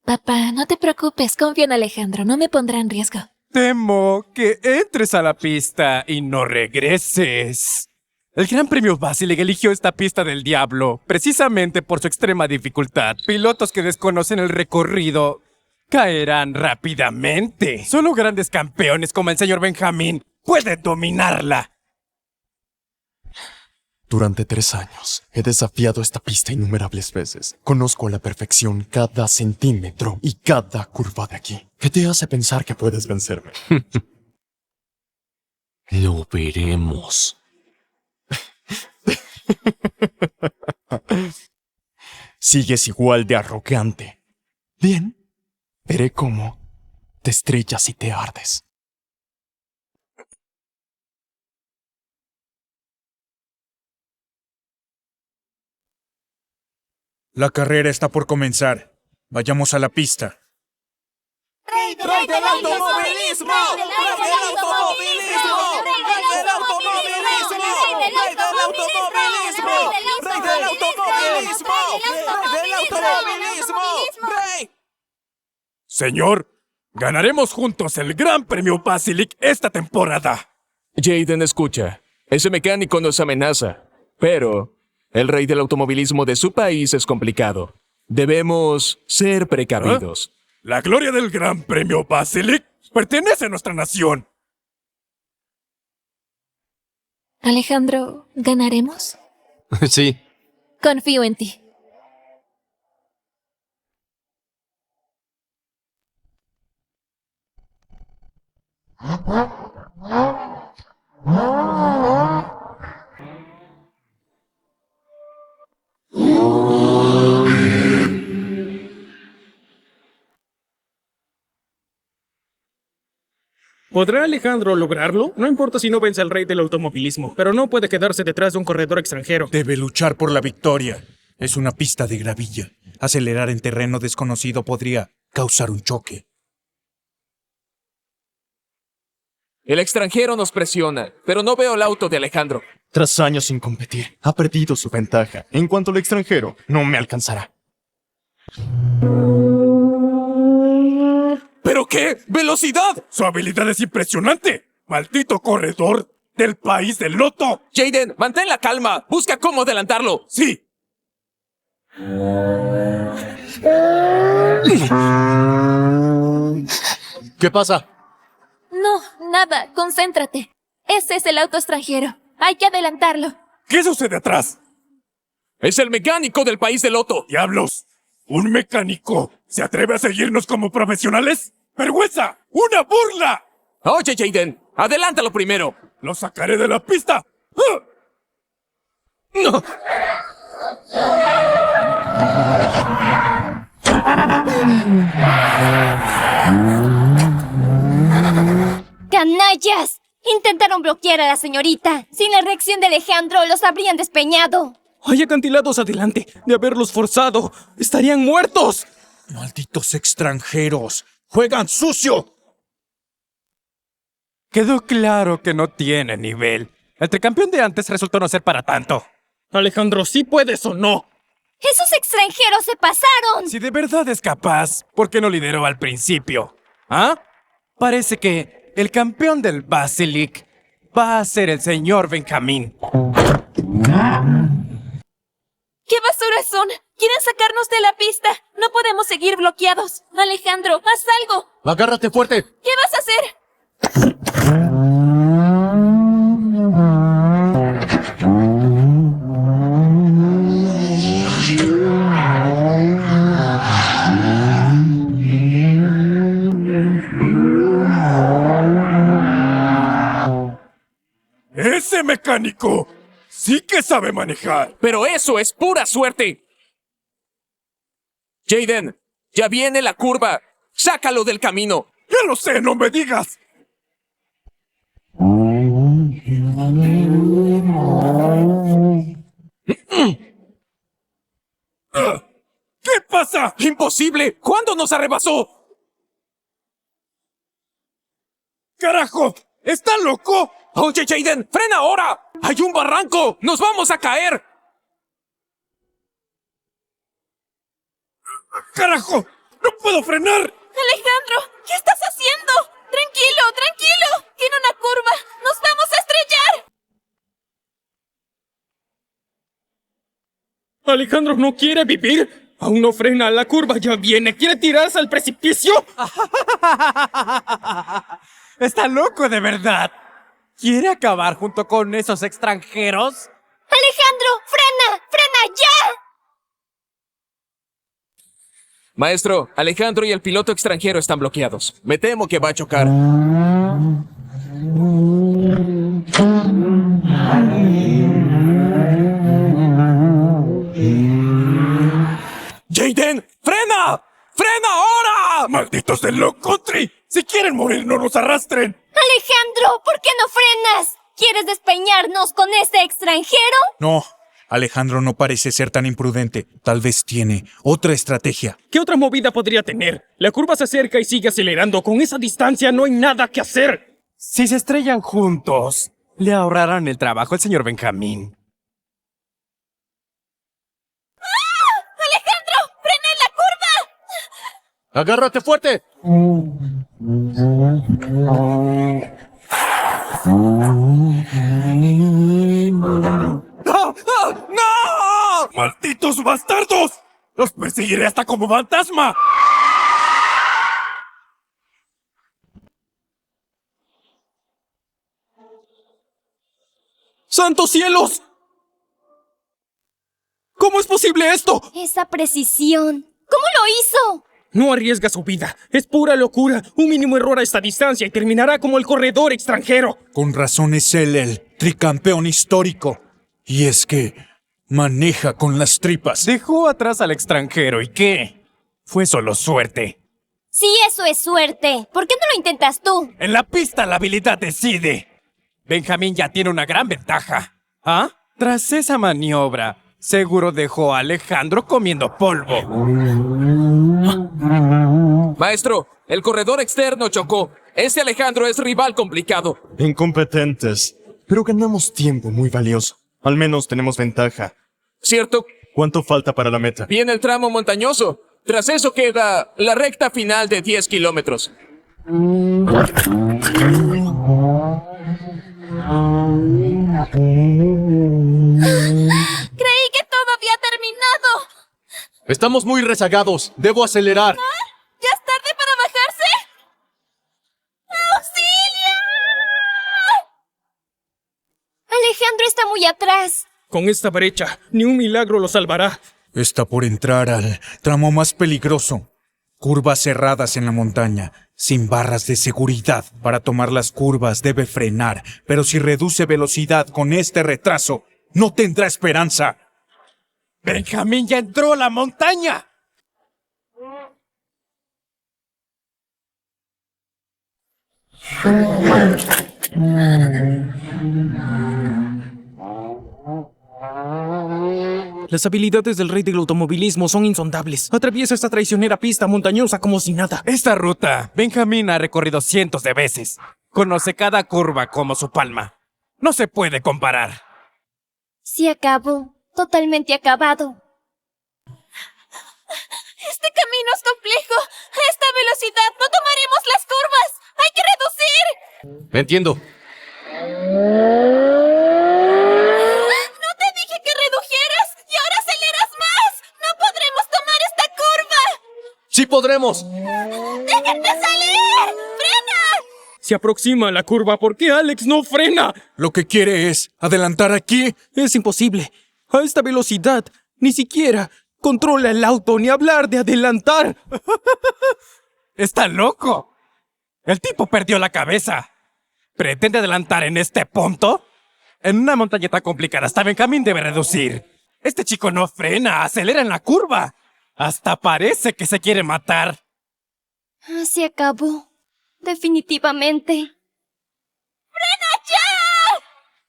Papá, no te preocupes, confío en Alejandro, no me pondrá en riesgo. Temo que entres a la pista y no regreses. El Gran Premio Basilic eligió esta pista del diablo precisamente por su extrema dificultad. Pilotos que desconocen el recorrido caerán rápidamente. Solo grandes campeones como el señor Benjamín pueden dominarla. Durante 3 años he desafiado esta pista innumerables veces. Conozco a la perfección cada centímetro y cada curva de aquí. ¿Qué te hace pensar que puedes vencerme? Lo veremos. Sigues igual de arrogante. Bien, veré cómo te estrellas y te ardes. La carrera está por comenzar. Vayamos a la pista. ¡Rey del automovilismo! ¡Rey del automovilismo! ¡Rey del automovilismo! ¡Rey del automovilismo! ¡Rey del automovilismo! ¡Rey del automovilismo! ¡Rey! Señor, ganaremos juntos el Gran Premio Basilic esta temporada. Jaden, escucha. Ese mecánico nos amenaza. Pero el rey del automovilismo de su país es complicado. Debemos ser precavidos. La gloria del Gran Premio Basilic pertenece a nuestra nación. Alejandro, ¿ganaremos? Sí. Confío en ti. ¿Podrá Alejandro lograrlo? No importa si no vence al rey del automovilismo, pero no puede quedarse detrás de un corredor extranjero. Debe luchar por la victoria. Es una pista de gravilla. Acelerar en terreno desconocido podría causar un choque. El extranjero nos presiona, pero no veo el auto de Alejandro. Tras años sin competir, ha perdido su ventaja. En cuanto al extranjero, no me alcanzará. ¿Pero qué? ¡Velocidad! ¡Su habilidad es impresionante! ¡Maldito corredor del país del loto! Jaden, mantén la calma. Busca cómo adelantarlo. ¡Sí! ¿Qué pasa? No, nada, concéntrate. Ese es el auto extranjero. Hay que adelantarlo. ¿Qué sucede atrás? Es el mecánico del país del loto. ¡Diablos! ¿Un mecánico se atreve a seguirnos como profesionales? ¡Vergüenza! ¡Una burla! Oye, Jaden, adelántalo primero. ¡Lo sacaré de la pista! ¡Ah! ¡No! ¡Canallas! Intentaron bloquear a la señorita. Sin la reacción de Alejandro, los habrían despeñado. Hay acantilados adelante. De haberlos forzado, estarían muertos. ¡Malditos extranjeros! ¡Juegan sucio! Quedó claro que no tiene nivel. El tricampeón de antes resultó no ser para tanto. Alejandro, ¿sí puedes o no? ¡Esos extranjeros se pasaron! Si de verdad es capaz, ¿por qué no lideró al principio? ¿Ah? Parece que el campeón del Basilic va a ser el señor Benjamín. ¿Qué basuras son? ¿Quieren sacarnos de la pista? No podemos seguir bloqueados. Alejandro, haz algo. Agárrate fuerte. ¿Qué vas a hacer? ¡Ese mecánico sí que sabe manejar! Pero eso es pura suerte. Jaden, ya viene la curva. Sácalo del camino. ¡Ya lo sé, no me digas! ¡Rebasa! ¡Imposible! ¿Cuándo nos arrebasó? ¡Carajo! ¿Está loco? Oye, Jaden, frena ahora. ¡Hay un barranco! ¡Nos vamos a caer! ¡Carajo! ¡No puedo frenar! Alejandro, ¿qué estás haciendo? Tranquilo, tranquilo. Tiene una curva. Nos vamos a estrellar. ¿Alejandro no quiere vivir? Aún no frena, la curva ya viene. ¿Quiere tirarse al precipicio? Está loco de verdad. ¿Quiere acabar junto con esos extranjeros? ¡Alejandro! ¡Frena! ¡Frena ya! Maestro, Alejandro y el piloto extranjero están bloqueados. Me temo que va a chocar. ¡Jaden! ¡Frena! ¡Frena ahora! ¡Malditos de Low Country! ¡Si quieren morir, no nos arrastren! ¡Alejandro! ¿Por qué no frenas? ¿Quieres despeñarnos con ese extranjero? No, Alejandro no parece ser tan imprudente. Tal vez tiene otra estrategia. ¿Qué otra movida podría tener? La curva se acerca y sigue acelerando. Con esa distancia no hay nada que hacer. Si se estrellan juntos, le ahorrarán el trabajo al señor Benjamín. ¡Alejandro! ¡Frena en la curva! ¡Agárrate fuerte! ¡No! ¡No! ¡Malditos bastardos! ¡Los perseguiré hasta como fantasma! ¡Santos cielos! ¿Cómo es posible esto? Esa precisión. ¿Cómo lo hizo? No arriesga su vida. Es pura locura. Un mínimo error a esta distancia y terminará como el corredor extranjero. Con razón es él el tricampeón histórico. Y es que maneja con las tripas. Dejó atrás al extranjero. ¿Y qué? Fue solo suerte. Si eso es suerte, ¿por qué no lo intentas tú? En la pista la habilidad decide. Benjamín ya tiene una gran ventaja. ¿Ah? Tras esa maniobra, seguro dejó a Alejandro comiendo polvo. Maestro, el corredor externo chocó. Ese Alejandro es rival complicado. Incompetentes. Pero ganamos tiempo muy valioso. Al menos tenemos ventaja. ¿Cierto? ¿Cuánto falta para la meta? Viene el tramo montañoso. Tras eso queda la recta final de 10 kilómetros. Creí que todo había terminado. Estamos muy rezagados. Debo acelerar. ¿Ya es tarde para bajarse? ¡Auxilio! Alejandro está muy atrás. Con esta brecha, ni un milagro lo salvará. Está por entrar al tramo más peligroso. Curvas cerradas en la montaña, sin barras de seguridad. Para tomar las curvas debe frenar, pero si reduce velocidad con este retraso, no tendrá esperanza. ¡Benjamín ya entró a la montaña! Las habilidades del rey del automovilismo son insondables. Atraviesa esta traicionera pista montañosa como si nada. Esta ruta, Benjamín ha recorrido cientos de veces. Conoce cada curva como su palma. No se puede comparar. Se acabó. Totalmente acabado. Este camino es complejo. A esta velocidad no tomaremos las curvas. ¡Hay que reducir! Entiendo. ¡No te dije que redujeras! ¡Y ahora aceleras más! ¡No podremos tomar esta curva! ¡Sí podremos! ¡Déjenme salir! ¡Frena! Se aproxima a la curva. ¿Por qué Alex no frena? Lo que quiere es adelantar aquí. Es imposible. A esta velocidad, ni siquiera controla el auto, ni hablar de adelantar. ¡Está loco! El tipo perdió la cabeza. ¿Pretende adelantar en este punto? En una montaña tan complicada, hasta Benjamín debe reducir. Este chico no frena, acelera en la curva. Hasta parece que se quiere matar. Se acabó. Definitivamente. ¡Frena ya!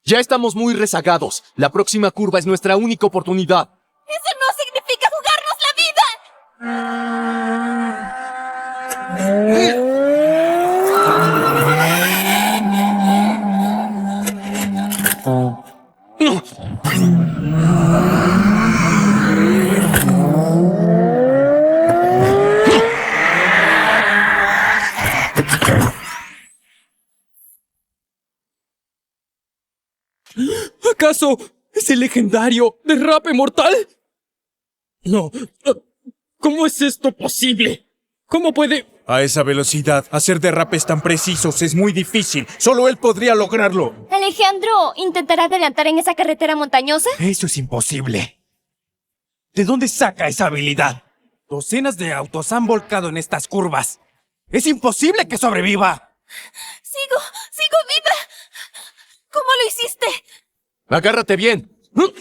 Ya estamos muy rezagados. La próxima curva es nuestra única oportunidad. ¡Eso no significa jugarnos la vida! ¿Acaso es el legendario derrape mortal? No. ¿Cómo es esto posible? ¿Cómo puede...? A esa velocidad, hacer derrapes tan precisos es muy difícil. Solo él podría lograrlo. ¿Alejandro intentará adelantar en esa carretera montañosa? Eso es imposible. ¿De dónde saca esa habilidad? Docenas de autos han volcado en estas curvas. ¡Es imposible que sobreviva! ¡Sigo viva! ¿Cómo lo hiciste? Agárrate bien. ¡Los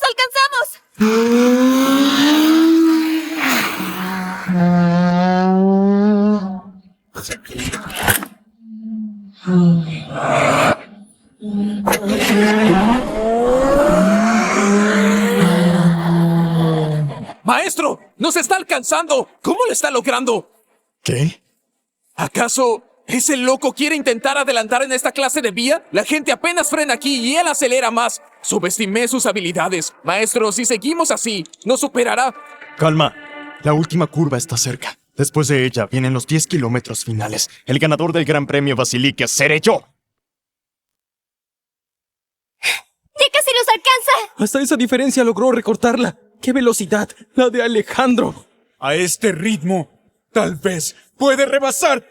alcanzamos! ¡Maestro! ¡Nos está alcanzando! ¿Cómo lo está logrando? ¿Qué? ¿Acaso ese loco quiere intentar adelantar en esta clase de vía? La gente apenas frena aquí y él acelera más. Subestimé sus habilidades. Maestro, si seguimos así, nos superará. Calma. La última curva está cerca. Después de ella vienen los 10 kilómetros finales. El ganador del Gran Premio Basilique seré yo. ¡Ya casi los alcanza! Hasta esa diferencia logró recortarla. ¡Qué velocidad! La de Alejandro. A este ritmo, tal vez puede rebasar.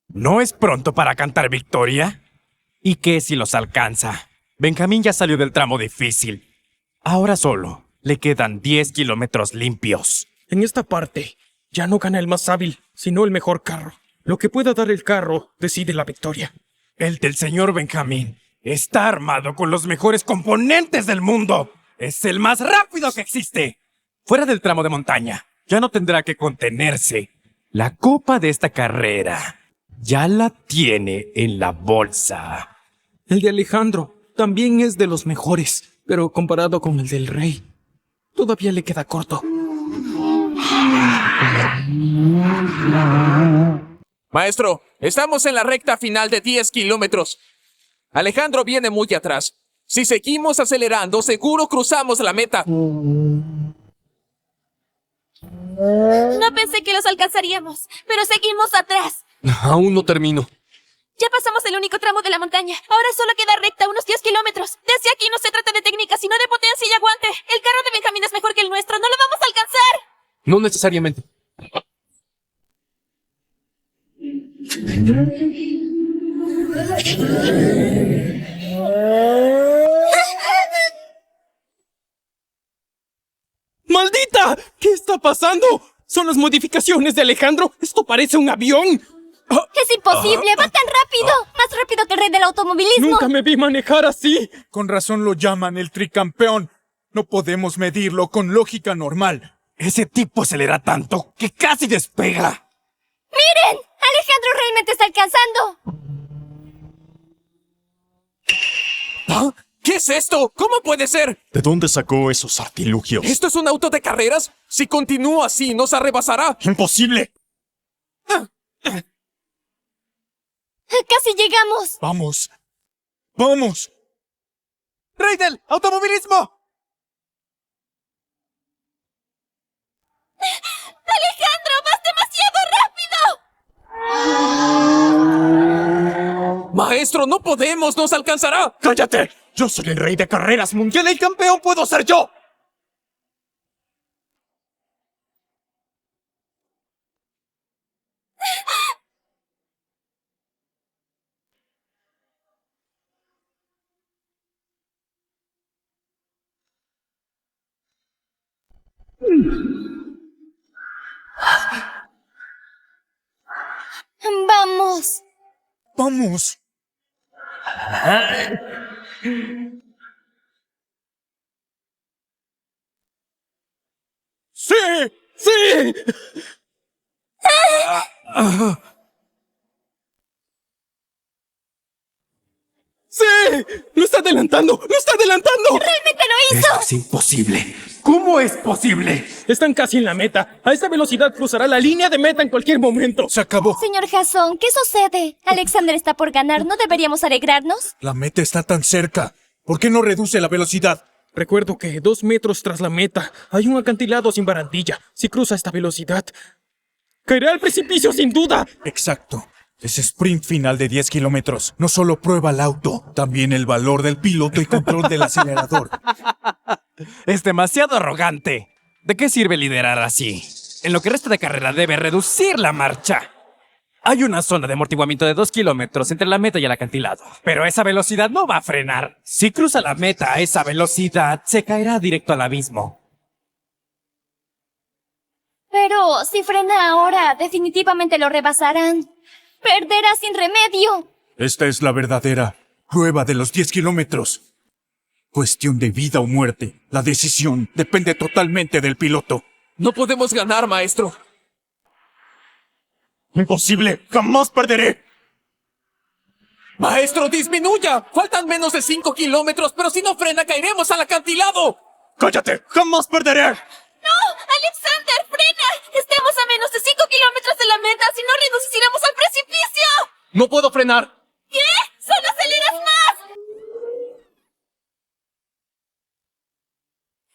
¿No es pronto para cantar victoria? ¿Y qué si los alcanza? Benjamín ya salió del tramo difícil. Ahora solo le quedan 10 kilómetros limpios. En esta parte, ya no gana el más hábil, sino el mejor carro. Lo que pueda dar el carro decide la victoria. El del señor Benjamín está armado con los mejores componentes del mundo. Es el más rápido que existe. Fuera del tramo de montaña, ya no tendrá que contenerse. La copa de esta carrera ya la tiene en la bolsa. El de Alejandro también es de los mejores, pero comparado con el del rey, todavía le queda corto. Maestro, estamos en la recta final de 10 kilómetros. Alejandro viene muy atrás. Si seguimos acelerando, seguro cruzamos la meta. No pensé que los alcanzaríamos, pero seguimos atrás. Aún no termino. Ya pasamos el único tramo de la montaña. Ahora solo queda recta, unos 10 kilómetros. Desde aquí no se trata de técnica, sino de potencia y aguante. El carro de Benjamín es mejor que el nuestro. ¡No lo vamos a alcanzar! No necesariamente. ¡Maldita! ¿Qué está pasando? ¿Son las modificaciones de Alejandro? ¡Esto parece un avión! ¡Es imposible! ¡Va tan rápido! ¡Más rápido que el rey del automovilismo! ¡Nunca me vi manejar así! Con razón lo llaman el tricampeón. No podemos medirlo con lógica normal. Ese tipo acelera tanto que casi despega. ¡Miren! ¡Alejandro realmente está alcanzando! ¿Ah? ¿Qué es esto? ¿Cómo puede ser? ¿De dónde sacó esos artilugios? ¿Esto es un auto de carreras? Si continúa así, nos arrebasará. ¡Imposible! ¡Casi llegamos! ¡Vamos! ¡Vamos! ¡Rey del automovilismo! ¡Alejandro, vas demasiado rápido! Maestro, no podemos, nos alcanzará. ¡Cállate! Yo soy el rey de carreras mundial. ¡El campeón puedo ser yo! ¡Vamos! ¡Vamos! ¡Sí! ¡Sí! ¡Sí! ve! ¡Lo está adelantando! ¡Lo está adelantando! ¡Realmente lo hizo! Esto es imposible. ¿Cómo es posible? Están casi en la meta. A esta velocidad cruzará la línea de meta en cualquier momento. Se acabó. Señor Jason, ¿qué sucede? Alexander está por ganar. ¿No deberíamos alegrarnos? La meta está tan cerca. ¿Por qué no reduce la velocidad? Recuerdo que 2 metros tras la meta hay un acantilado sin barandilla. Si cruza esta velocidad, caerá al precipicio sin duda. Exacto. Ese sprint final de 10 kilómetros no solo prueba el auto, también el valor del piloto y control del acelerador. Es demasiado arrogante. ¿De qué sirve liderar así? En lo que resta de carrera debe reducir la marcha. Hay una zona de amortiguamiento de 2 kilómetros entre la meta y el acantilado. Pero esa velocidad no va a frenar. Si cruza la meta a esa velocidad, se caerá directo al abismo. Pero si frena ahora, definitivamente lo rebasarán. Perderá sin remedio. Esta es la verdadera prueba de los 10 kilómetros. Cuestión de vida o muerte. La decisión depende totalmente del piloto. No podemos ganar, maestro. ¡Imposible! ¡Jamás perderé! ¡Maestro, disminuya! Faltan menos de 5 kilómetros, pero si no frena, caeremos al acantilado. ¡Cállate! ¡Jamás perderé! ¡No! ¡Alexander, frena! Estamos a menos de 5 kilómetros de la meta. Si no reducimos, iremos al precipicio. No puedo frenar. ¿Qué? ¡Solo aceleras más!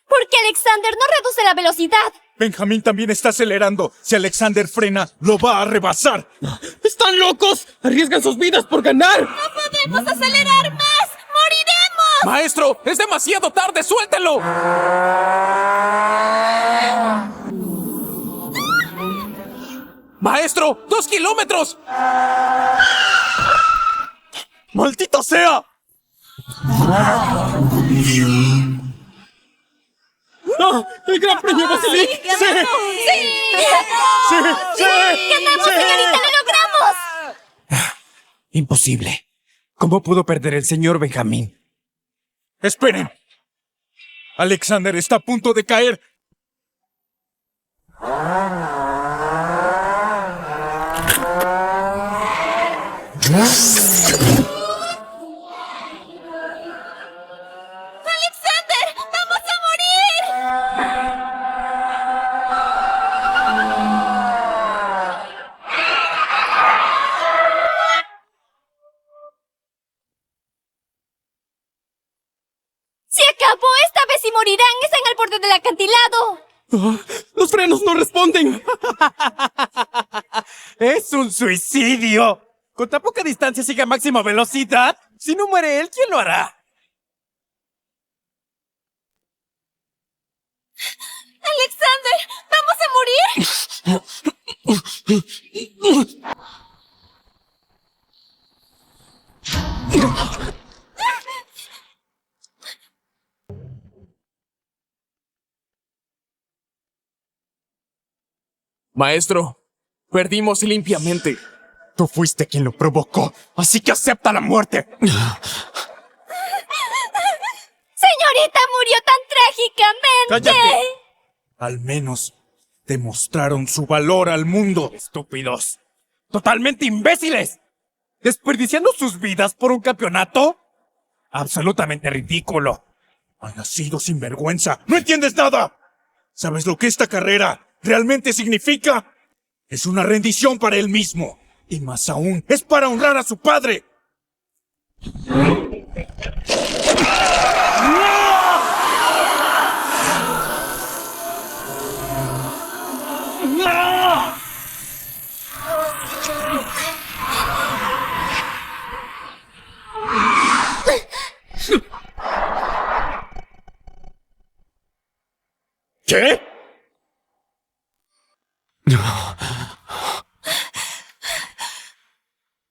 Porque Alexander no reduce la velocidad. Benjamín también está acelerando. Si Alexander frena, lo va a rebasar. ¡Están locos! ¡Arriesgan sus vidas por ganar! ¡No podemos acelerar más! ¡Moriremos! ¡Maestro! ¡Es demasiado tarde! ¡Suéltelo! ¡Maestro! ¡2 kilómetros! ¡Maldita sea! ¡Ah! ¡El Gran Premio Basilic! ¡Sí! ¡Sí! ¡Sí! ¡Sí! ¡Ganamos, señorita! ¡Lo logramos! Imposible. ¿Cómo pudo perder el señor Benjamín? ¡Esperen! Alexander está a punto de caer. ¡Alexander! ¡Vamos a morir! ¡Se acabó! ¡Esta vez sí morirán! ¡Están al borde del acantilado! Ah, ¡los frenos no responden! ¡Es un suicidio! ¿Con tan poca distancia sigue a máxima velocidad? Si no muere él, ¿quién lo hará? ¡Alexander! ¡Vamos a morir! Maestro, perdimos limpiamente. Tú fuiste quien lo provocó, así que acepta la muerte. ¡Señorita murió tan trágicamente! ¡Cállate! Al menos demostraron su valor al mundo. ¡Estúpidos! ¡Totalmente imbéciles! ¿Desperdiciando sus vidas por un campeonato? ¡Absolutamente ridículo! Han nacido sin vergüenza. ¡No entiendes nada! ¿Sabes lo que esta carrera realmente significa? Es una rendición para él mismo. Y más aún, es para honrar a su padre. ¿Qué?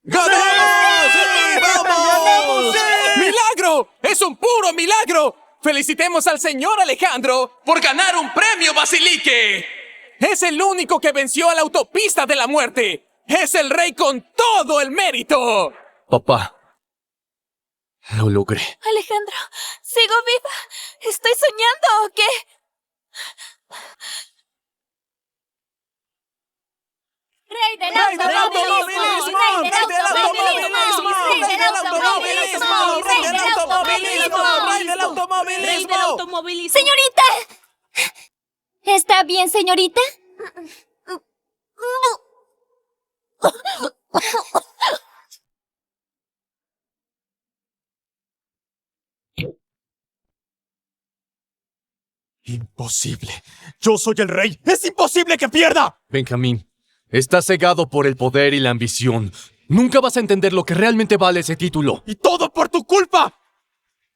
¡Ganamos! ¡Sí! ¡Vamos! ¡Milagro! ¡Es un puro milagro! ¡Felicitemos al señor Alejandro por ganar un premio Basilique! ¡Es el único que venció a la autopista de la muerte! ¡Es el rey con todo el mérito! Papá, lo logré. Alejandro, ¿sigo viva? ¿Estoy soñando o qué? ¡Rey del automovilismo! ¡Rey del automovilismo! ¡Rey del automovilismo! ¡Señorita! ¿Está bien, señorita? Imposible. Yo soy el rey. ¡Es imposible que pierda! Benjamín, estás cegado por el poder y la ambición. Nunca vas a entender lo que realmente vale ese título. ¡Y todo por tu culpa!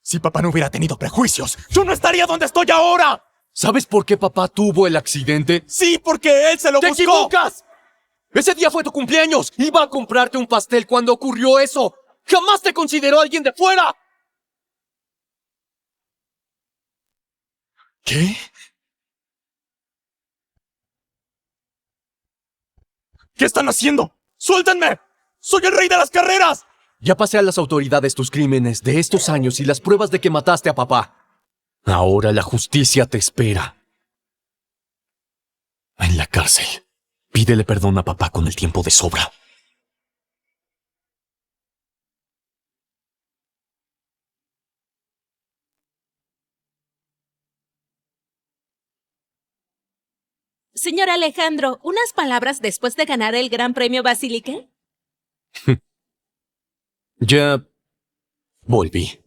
Si papá no hubiera tenido prejuicios, yo no estaría donde estoy ahora. ¿Sabes por qué papá tuvo el accidente? Sí, porque él se lo buscó. ¡Te equivocas! Ese día fue tu cumpleaños. Iba a comprarte un pastel cuando ocurrió eso. ¡Jamás te consideró alguien de fuera! ¿Qué? ¿Qué están haciendo? ¡Suéltenme! ¡Soy el rey de las carreras! Ya pasé a las autoridades tus crímenes de estos años y las pruebas de que mataste a papá. Ahora la justicia te espera. En la cárcel. Pídele perdón a papá con el tiempo de sobra. Señor Alejandro, ¿unas palabras después de ganar el Gran Premio Basilique? Ya volví.